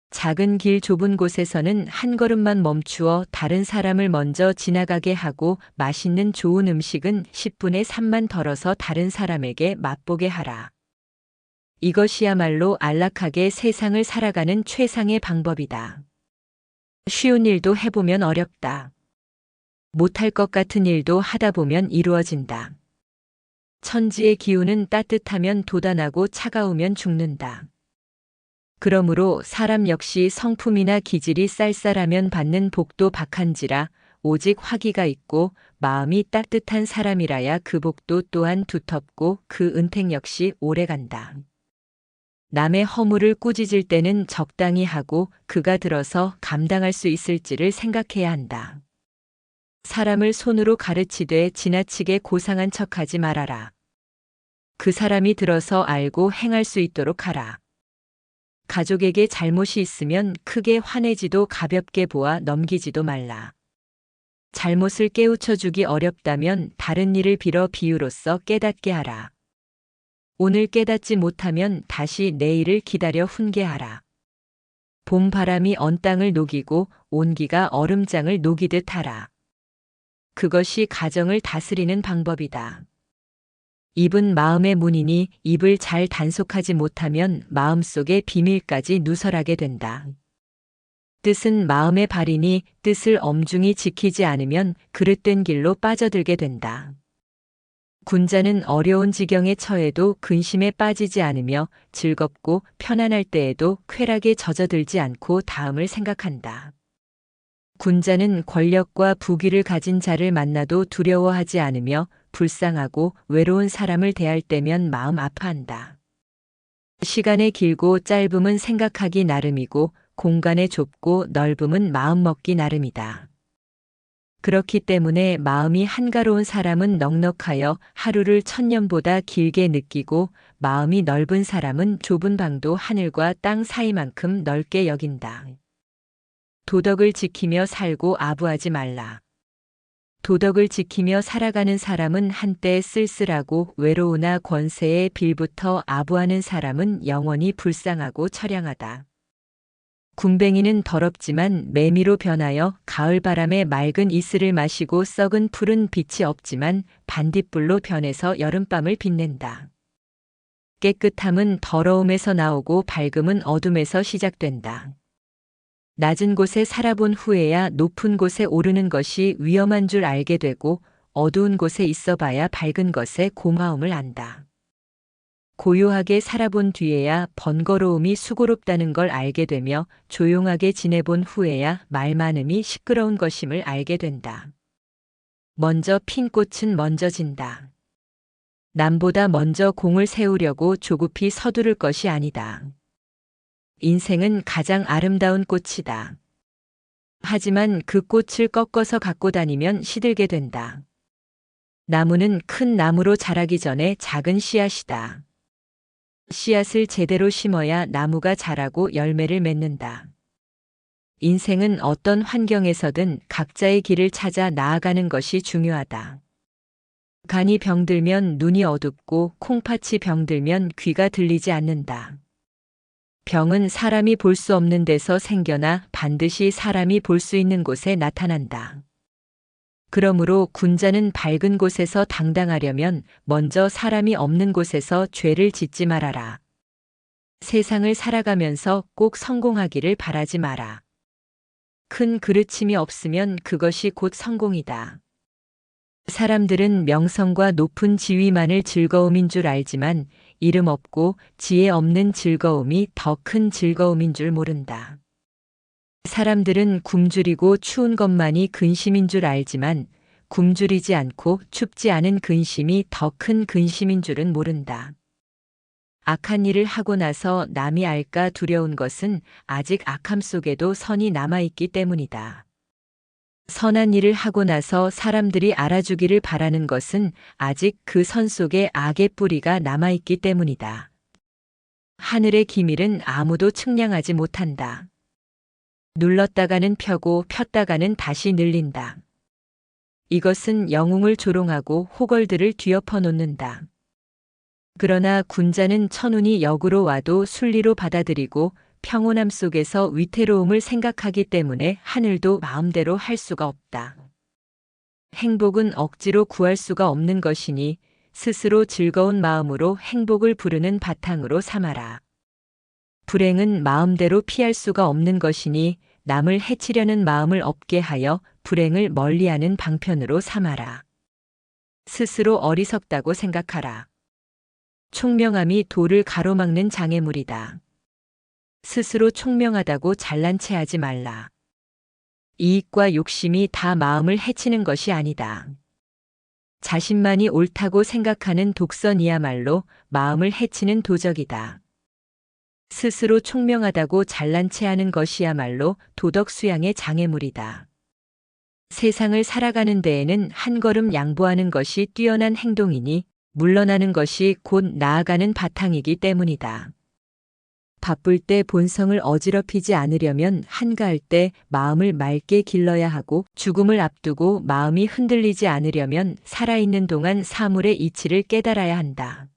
Speaker 1: 작은 길 좁은 곳에서는 한 걸음만 멈추어 다른 사람을 먼저 지나가게 하고 맛있는 좋은 음식은 10분의 3만 덜어서 다른 사람에게 맛보게 하라. 이것이야말로 안락하게 세상을 살아가는 최상의 방법이다. 쉬운 일도 해보면 어렵다. 못할 것 같은 일도 하다 보면 이루어진다. 천지의 기운은 따뜻하면 돋아나고 차가우면 죽는다. 그러므로 사람 역시 성품이나 기질이 쌀쌀하면 받는 복도 박한지라 오직 화기가 있고 마음이 따뜻한 사람이라야 그 복도 또한 두텁고 그 은택 역시 오래간다. 남의 허물을 꾸짖을 때는 적당히 하고 그가 들어서 감당할 수 있을지를 생각해야 한다. 사람을 손으로 가르치되 지나치게 고상한 척하지 말아라. 그 사람이 들어서 알고 행할 수 있도록 하라. 가족에게 잘못이 있으면 크게 화내지도 가볍게 보아 넘기지도 말라. 잘못을 깨우쳐주기 어렵다면 다른 일을 빌어 비유로써 깨닫게 하라. 오늘 깨닫지 못하면 다시 내일을 기다려 훈계하라. 봄 바람이 언 땅을 녹이고 온기가 얼음장을 녹이듯 하라. 그것이 가정을 다스리는 방법이다. 입은 마음의 문이니 입을 잘 단속하지 못하면 마음속의 비밀까지 누설하게 된다. 뜻은 마음의 발이니 뜻을 엄중히 지키지 않으면 그릇된 길로 빠져들게 된다. 군자는 어려운 지경에 처해도 근심에 빠지지 않으며 즐겁고 편안할 때에도 쾌락에 젖어들지 않고 다음을 생각한다. 군자는 권력과 부귀를 가진 자를 만나도 두려워하지 않으며 불쌍하고 외로운 사람을 대할 때면 마음 아파한다. 시간의 길고 짧음은 생각하기 나름이고 공간의 좁고 넓음은 마음 먹기 나름이다. 그렇기 때문에 마음이 한가로운 사람은 넉넉하여 하루를 천년보다 길게 느끼고 마음이 넓은 사람은 좁은 방도 하늘과 땅 사이만큼 넓게 여긴다. 도덕을 지키며 살고 아부하지 말라. 도덕을 지키며 살아가는 사람은 한때 쓸쓸하고 외로우나 권세에 빌부터 아부하는 사람은 영원히 불쌍하고 처량하다. 군뱅이는 더럽지만 매미로 변하여 가을바람에 맑은 이슬을 마시고 썩은 풀은 빛이 없지만 반딧불로 변해서 여름밤을 빛낸다. 깨끗함은 더러움에서 나오고 밝음은 어둠에서 시작된다. 낮은 곳에 살아본 후에야 높은 곳에 오르는 것이 위험한 줄 알게 되고 어두운 곳에 있어봐야 밝은 것의 고마움을 안다. 고요하게 살아본 뒤에야 번거로움이 수고롭다는 걸 알게 되며 조용하게 지내본 후에야 말 많음이 시끄러운 것임을 알게 된다. 먼저 핀 꽃은 먼저 진다. 남보다 먼저 공을 세우려고 조급히 서두를 것이 아니다. 인생은 가장 아름다운 꽃이다. 하지만 그 꽃을 꺾어서 갖고 다니면 시들게 된다. 나무는 큰 나무로 자라기 전에 작은 씨앗이다. 씨앗을 제대로 심어야 나무가 자라고 열매를 맺는다. 인생은 어떤 환경에서든 각자의 길을 찾아 나아가는 것이 중요하다. 간이 병들면 눈이 어둡고 콩팥이 병들면 귀가 들리지 않는다. 병은 사람이 볼 수 없는 데서 생겨나 반드시 사람이 볼 수 있는 곳에 나타난다. 그러므로 군자는 밝은 곳에서 당당하려면 먼저 사람이 없는 곳에서 죄를 짓지 말아라. 세상을 살아가면서 꼭 성공하기를 바라지 마라. 큰 그르침이 없으면 그것이 곧 성공이다. 사람들은 명성과 높은 지위만을 즐거움인 줄 알지만 이름 없고 지혜 없는 즐거움이 더 큰 즐거움인 줄 모른다. 사람들은 굶주리고 추운 것만이 근심인 줄 알지만 굶주리지 않고 춥지 않은 근심이 더 큰 근심인 줄은 모른다. 악한 일을 하고 나서 남이 알까 두려운 것은 아직 악함 속에도 선이 남아있기 때문이다. 선한 일을 하고 나서 사람들이 알아주기를 바라는 것은 아직 그 선 속에 악의 뿌리가 남아있기 때문이다. 하늘의 기밀은 아무도 측량하지 못한다. 눌렀다가는 펴고 폈다가는 다시 늘린다. 이것은 영웅을 조롱하고 호걸들을 뒤엎어 놓는다. 그러나 군자는 천운이 역으로 와도 순리로 받아들이고 평온함 속에서 위태로움을 생각하기 때문에 하늘도 마음대로 할 수가 없다. 행복은 억지로 구할 수가 없는 것이니 스스로 즐거운 마음으로 행복을 부르는 바탕으로 삼아라. 불행은 마음대로 피할 수가 없는 것이니 남을 해치려는 마음을 없게 하여 불행을 멀리하는 방편으로 삼아라. 스스로 어리석다고 생각하라. 총명함이 도를 가로막는 장애물이다. 스스로 총명하다고 잘난 체 하지 말라. 이익과 욕심이 다 마음을 해치는 것이 아니다. 자신만이 옳다고 생각하는 독선이야말로 마음을 해치는 도적이다. 스스로 총명하다고 잘난 체 하는 것이야말로 도덕 수양의 장애물이다. 세상을 살아가는 데에는 한 걸음 양보하는 것이 뛰어난 행동이니 물러나는 것이 곧 나아가는 바탕이기 때문이다. 바쁠 때 본성을 어지럽히지 않으려면 한가할 때 마음을 맑게 길러야 하고 죽음을 앞두고 마음이 흔들리지 않으려면 살아있는 동안 사물의 이치를 깨달아야 한다.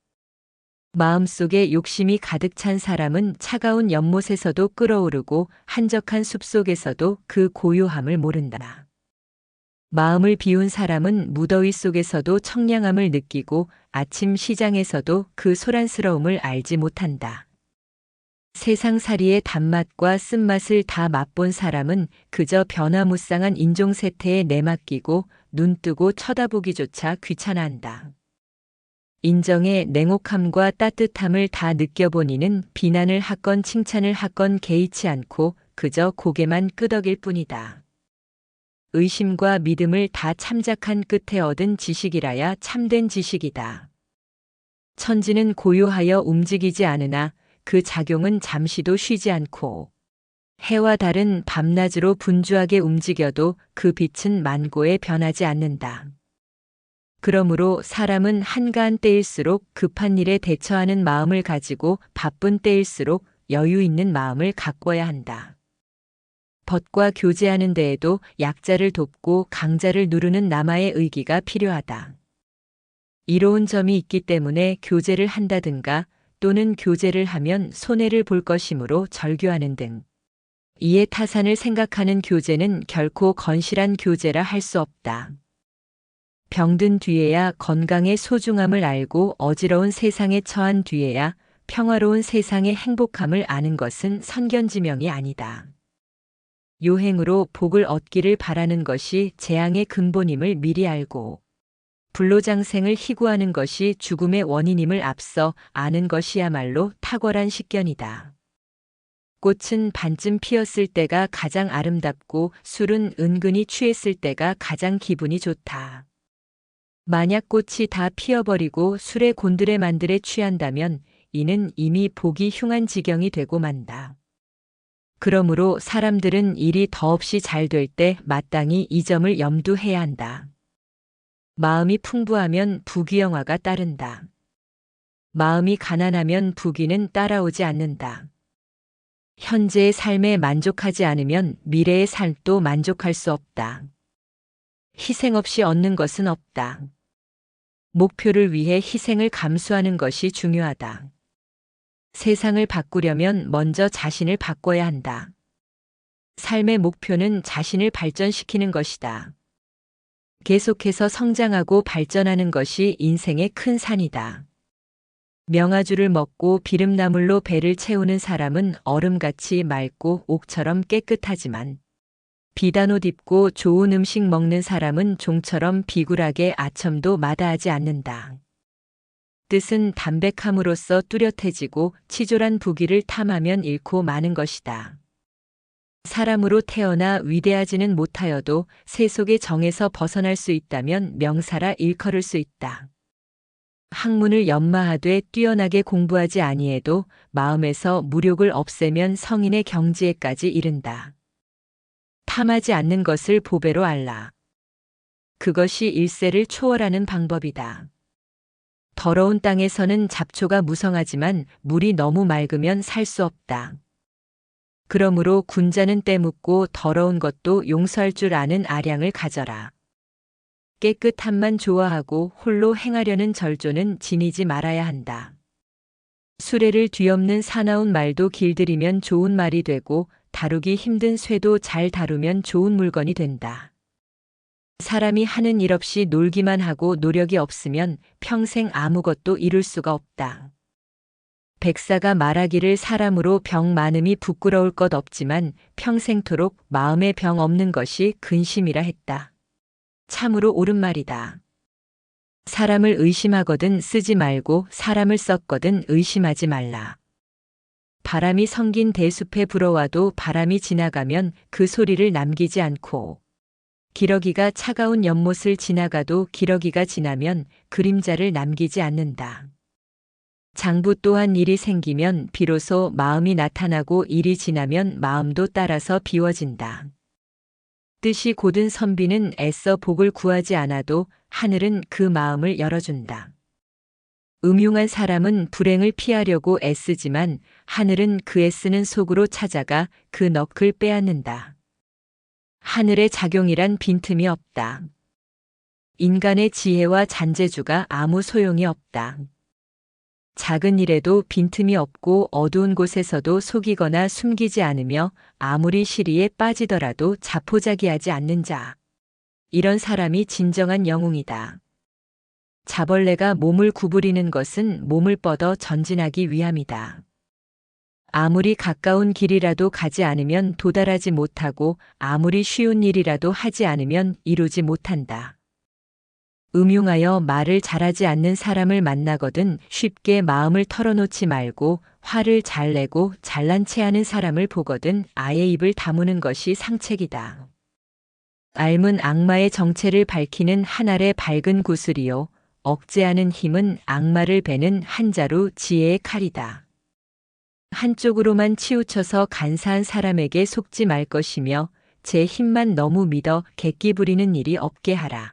Speaker 1: 마음속에 욕심이 가득 찬 사람은 차가운 연못에서도 끓어오르고 한적한 숲속에서도 그 고요함을 모른다. 마음을 비운 사람은 무더위 속에서도 청량함을 느끼고 아침 시장에서도 그 소란스러움을 알지 못한다. 세상살이의 단맛과 쓴맛을 다 맛본 사람은 그저 변화무쌍한 인종세태에 내맡기고 눈뜨고 쳐다보기조차 귀찮아한다. 인정의 냉혹함과 따뜻함을 다 느껴보니는 비난을 하건 칭찬을 하건 개의치 않고 그저 고개만 끄덕일 뿐이다. 의심과 믿음을 다 참작한 끝에 얻은 지식이라야 참된 지식이다. 천지는 고요하여 움직이지 않으나 그 작용은 잠시도 쉬지 않고 해와 달은 밤낮으로 분주하게 움직여도 그 빛은 만고에 변하지 않는다. 그러므로 사람은 한가한 때일수록 급한 일에 대처하는 마음을 가지고 바쁜 때일수록 여유 있는 마음을 가꿔야 한다. 벗과 교제하는 데에도 약자를 돕고 강자를 누르는 남아의 의기가 필요하다. 이로운 점이 있기 때문에 교제를 한다든가 또는 교제를 하면 손해를 볼 것이므로 절교하는 등 이에 타산을 생각하는 교제는 결코 건실한 교제라 할 수 없다. 병든 뒤에야 건강의 소중함을 알고 어지러운 세상에 처한 뒤에야 평화로운 세상의 행복함을 아는 것은 선견지명이 아니다. 요행으로 복을 얻기를 바라는 것이 재앙의 근본임을 미리 알고 불로장생을 희구하는 것이 죽음의 원인임을 앞서 아는 것이야말로 탁월한 식견이다. 꽃은 반쯤 피었을 때가 가장 아름답고 술은 은근히 취했을 때가 가장 기분이 좋다. 만약 꽃이 다 피어버리고 술에 곤드레 만드레 취한다면 이는 이미 복이 흉한 지경이 되고 만다. 그러므로 사람들은 일이 더없이 잘 될 때 마땅히 이 점을 염두해야 한다. 마음이 풍부하면 부귀영화가 따른다. 마음이 가난하면 부귀는 따라오지 않는다. 현재의 삶에 만족하지 않으면 미래의 삶도 만족할 수 없다. 희생 없이 얻는 것은 없다. 목표를 위해 희생을 감수하는 것이 중요하다. 세상을 바꾸려면 먼저 자신을 바꿔야 한다. 삶의 목표는 자신을 발전시키는 것이다. 계속해서 성장하고 발전하는 것이 인생의 큰 산이다. 명아주를 먹고 비름나물로 배를 채우는 사람은 얼음같이 맑고 옥처럼 깨끗하지만 비단 옷 입고 좋은 음식 먹는 사람은 종처럼 비굴하게 아첨도 마다하지 않는다. 뜻은 담백함으로써 뚜렷해지고 치졸한 부귀를 탐하면 잃고 마는 것이다. 사람으로 태어나 위대하지는 못하여도 세속의 정에서 벗어날 수 있다면 명사라 일컬을 수 있다. 학문을 연마하되 뛰어나게 공부하지 아니해도 마음에서 무력을 없애면 성인의 경지에까지 이른다. 탐하지 않는 것을 보배로 알라. 그것이 일세를 초월하는 방법이다. 더러운 땅에서는 잡초가 무성하지만 물이 너무 맑으면 살 수 없다. 그러므로 군자는 때묻고 더러운 것도 용서할 줄 아는 아량을 가져라. 깨끗함만 좋아하고 홀로 행하려는 절조는 지니지 말아야 한다. 수레를 뒤엎는 사나운 말도 길들이면 좋은 말이 되고 다루기 힘든 쇠도 잘 다루면 좋은 물건이 된다. 사람이 하는 일 없이 놀기만 하고 노력이 없으면 평생 아무것도 이룰 수가 없다. 백사가 말하기를 사람으로 병 많음이 부끄러울 것 없지만 평생토록 마음에 병 없는 것이 근심이라 했다. 참으로 옳은 말이다. 사람을 의심하거든 쓰지 말고 사람을 썼거든 의심하지 말라. 바람이 성긴 대숲에 불어와도 바람이 지나가면 그 소리를 남기지 않고 기러기가 차가운 연못을 지나가도 기러기가 지나면 그림자를 남기지 않는다. 장부 또한 일이 생기면 비로소 마음이 나타나고 일이 지나면 마음도 따라서 비워진다. 뜻이 곧은 선비는 애써 복을 구하지 않아도 하늘은 그 마음을 열어준다. 음흉한 사람은 불행을 피하려고 애쓰지만 하늘은 그 애쓰는 속으로 찾아가 그 넋을 빼앗는다. 하늘의 작용이란 빈틈이 없다. 인간의 지혜와 잔재주가 아무 소용이 없다. 작은 일에도 빈틈이 없고 어두운 곳에서도 속이거나 숨기지 않으며 아무리 시리에 빠지더라도 자포자기하지 않는 자. 이런 사람이 진정한 영웅이다. 자벌레가 몸을 구부리는 것은 몸을 뻗어 전진하기 위함이다. 아무리 가까운 길이라도 가지 않으면 도달하지 못하고 아무리 쉬운 일이라도 하지 않으면 이루지 못한다. 음흉하여 말을 잘하지 않는 사람을 만나거든 쉽게 마음을 털어놓지 말고 화를 잘 내고 잘난 체하는 사람을 보거든 아예 입을 다무는 것이 상책이다. 앓은 악마의 정체를 밝히는 하늘의 밝은 구슬이요 억제하는 힘은 악마를 베는 한자루 지혜의 칼이다. 한쪽으로만 치우쳐서 간사한 사람에게 속지 말 것이며 제 힘만 너무 믿어 객기 부리는 일이 없게 하라.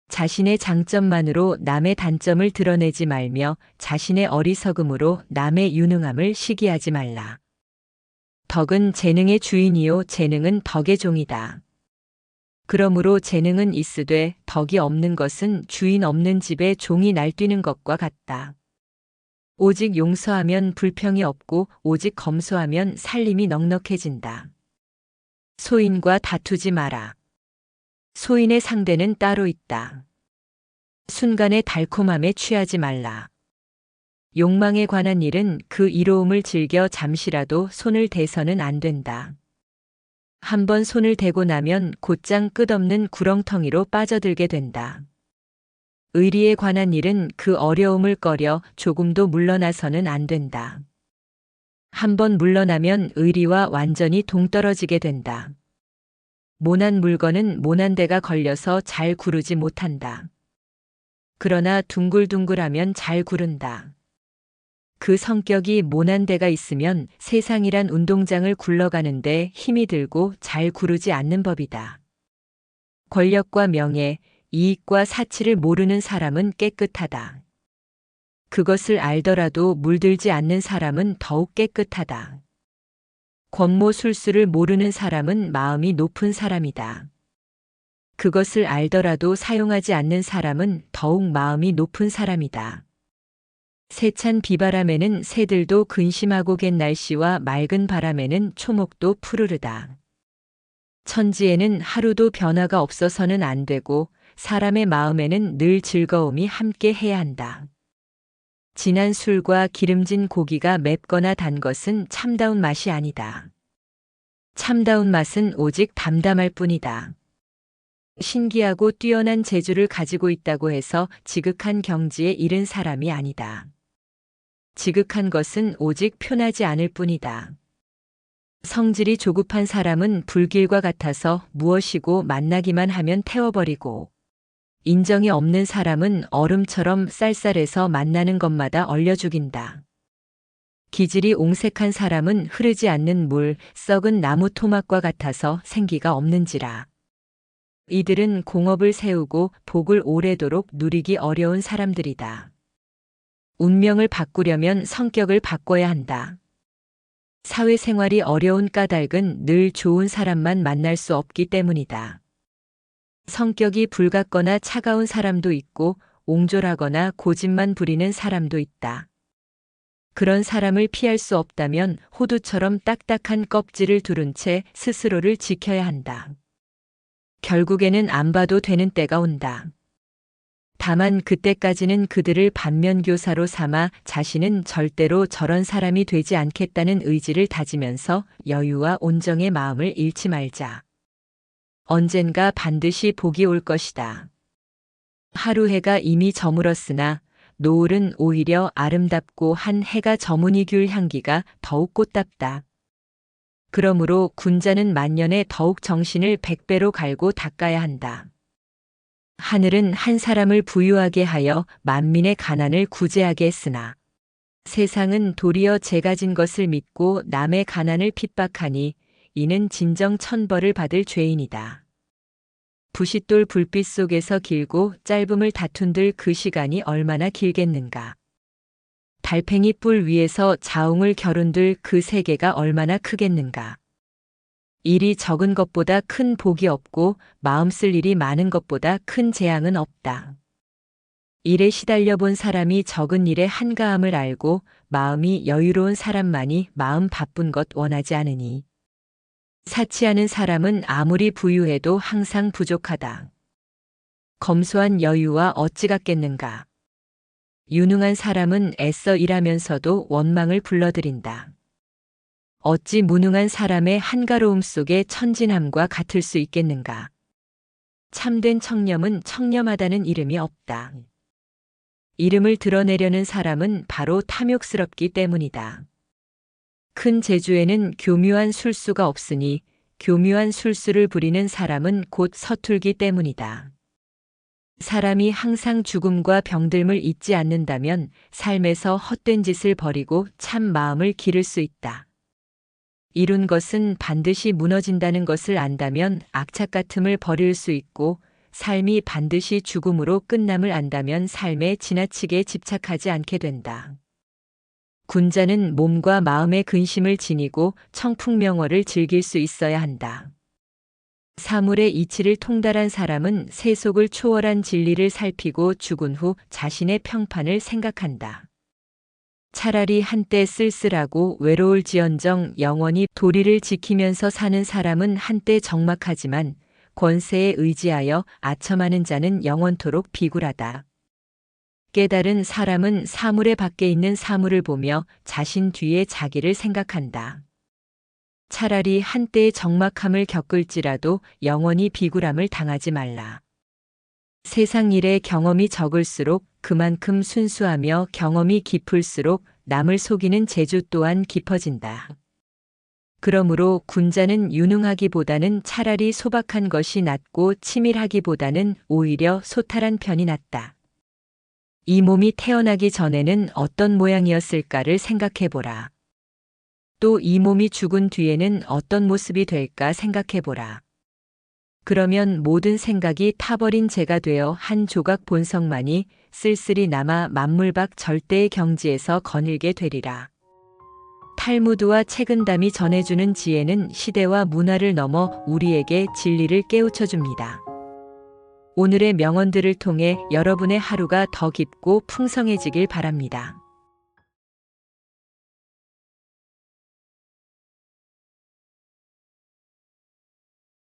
Speaker 1: 자신의 장점만으로 남의 단점을 드러내지 말며 자신의 어리석음으로 남의 유능함을 시기하지 말라. 덕은 재능의 주인이요 재능은 덕의 종이다. 그러므로 재능은 있으되 덕이 없는 것은 주인 없는 집에 종이 날뛰는 것과 같다. 오직 용서하면 불평이 없고 오직 검소하면 살림이 넉넉해진다. 소인과 다투지 마라. 소인의 상대는 따로 있다. 순간의 달콤함에 취하지 말라. 욕망에 관한 일은 그 이로움을 즐겨 잠시라도 손을 대서는 안 된다. 한번 손을 대고 나면 곧장 끝없는 구렁텅이로 빠져들게 된다. 의리에 관한 일은 그 어려움을 꺼려 조금도 물러나서는 안 된다. 한번 물러나면 의리와 완전히 동떨어지게 된다. 모난 물건은 모난 데가 걸려서 잘 구르지 못한다. 그러나 둥글둥글하면 잘 구른다. 그 성격이 모난 데가 있으면 세상이란 운동장을 굴러가는데 힘이 들고 잘 구르지 않는 법이다. 권력과 명예, 이익과 사치를 모르는 사람은 깨끗하다. 그것을 알더라도 물들지 않는 사람은 더욱 깨끗하다. 권모술수를 모르는 사람은 마음이 높은 사람이다. 그것을 알더라도 사용하지 않는 사람은 더욱 마음이 높은 사람이다. 세찬 비바람에는 새들도 근심하고 갠 날씨와 맑은 바람에는 초목도 푸르르다. 천지에는 하루도 변화가 없어서는 안 되고 사람의 마음에는 늘 즐거움이 함께 해야 한다. 진한 술과 기름진 고기가 맵거나 단 것은 참다운 맛이 아니다. 참다운 맛은 오직 담담할 뿐이다. 신기하고 뛰어난 재주를 가지고 있다고 해서 지극한 경지에 이른 사람이 아니다. 지극한 것은 오직 표나지 않을 뿐이다. 성질이 조급한 사람은 불길과 같아서 무엇이고 만나기만 하면 태워버리고, 인정이 없는 사람은 얼음처럼 쌀쌀해서 만나는 것마다 얼려 죽인다. 기질이 옹색한 사람은 흐르지 않는 물, 썩은 나무 토막과 같아서 생기가 없는지라. 이들은 공업을 세우고 복을 오래도록 누리기 어려운 사람들이다. 운명을 바꾸려면 성격을 바꿔야 한다. 사회생활이 어려운 까닭은 늘 좋은 사람만 만날 수 없기 때문이다. 성격이 불같거나 차가운 사람도 있고 옹졸하거나 고집만 부리는 사람도 있다. 그런 사람을 피할 수 없다면 호두처럼 딱딱한 껍질을 두른 채 스스로를 지켜야 한다. 결국에는 안 봐도 되는 때가 온다. 다만 그때까지는 그들을 반면교사로 삼아 자신은 절대로 저런 사람이 되지 않겠다는 의지를 다지면서 여유와 온정의 마음을 잃지 말자. 언젠가 반드시 복이 올 것이다. 하루 해가 이미 저물었으나 노을은 오히려 아름답고 한 해가 저무니 귤 향기가 더욱 꽃답다. 그러므로 군자는 만년에 더욱 정신을 100배로 갈고 닦아야 한다. 하늘은 한 사람을 부유하게 하여 만민의 가난을 구제하게 했으나 세상은 도리어 제 가진 것을 믿고 남의 가난을 핍박하니 이는 진정 천벌을 받을 죄인이다. 부싯돌 불빛 속에서 길고 짧음을 다툰들 그 시간이 얼마나 길겠는가. 달팽이 뿔 위에서 자웅을 겨룬들 그 세계가 얼마나 크겠는가. 일이 적은 것보다 큰 복이 없고 마음 쓸 일이 많은 것보다 큰 재앙은 없다. 일에 시달려 본 사람이 적은 일의 한가함을 알고 마음이 여유로운 사람만이 마음 바쁜 것 원하지 않으니. 사치하는 사람은 아무리 부유해도 항상 부족하다. 검소한 여유와 어찌 같겠는가. 유능한 사람은 애써 일하면서도 원망을 불러들인다. 어찌 무능한 사람의 한가로움 속에 천진함과 같을 수 있겠는가. 참된 청렴은 청렴하다는 이름이 없다. 이름을 드러내려는 사람은 바로 탐욕스럽기 때문이다. 큰 재주에는 교묘한 술수가 없으니 교묘한 술수를 부리는 사람은 곧 서툴기 때문이다. 사람이 항상 죽음과 병듦을 잊지 않는다면 삶에서 헛된 짓을 버리고 참 마음을 기를 수 있다. 이룬 것은 반드시 무너진다는 것을 안다면 악착 같음을 버릴 수 있고 삶이 반드시 죽음으로 끝남을 안다면 삶에 지나치게 집착하지 않게 된다. 군자는 몸과 마음의 근심을 지니고 청풍명월을 즐길 수 있어야 한다. 사물의 이치를 통달한 사람은 세속을 초월한 진리를 살피고 죽은 후 자신의 평판을 생각한다. 차라리 한때 쓸쓸하고 외로울지언정 영원히 도리를 지키면서 사는 사람은 한때 적막하지만 권세에 의지하여 아첨하는 자는 영원토록 비굴하다. 깨달은 사람은 사물의 밖에 있는 사물을 보며 자신 뒤에 자기를 생각한다. 차라리 한때의 적막함을 겪을지라도 영원히 비굴함을 당하지 말라. 세상 일의 경험이 적을수록 그만큼 순수하며 경험이 깊을수록 남을 속이는 재주 또한 깊어진다. 그러므로 군자는 유능하기보다는 차라리 소박한 것이 낫고 치밀하기보다는 오히려 소탈한 편이 낫다. 이 몸이 태어나기 전에는 어떤 모양이었을까를 생각해보라. 또 이 몸이 죽은 뒤에는 어떤 모습이 될까 생각해보라. 그러면 모든 생각이 타버린 재가 되어 한 조각 본성만이 쓸쓸히 남아 만물밖 절대의 경지에서 거닐게 되리라. 탈무드와 책은담이 전해주는 지혜는 시대와 문화를 넘어 우리에게 진리를 깨우쳐줍니다. 오늘의 명언들을 통해 여러분의 하루가 더 깊고 풍성해지길 바랍니다.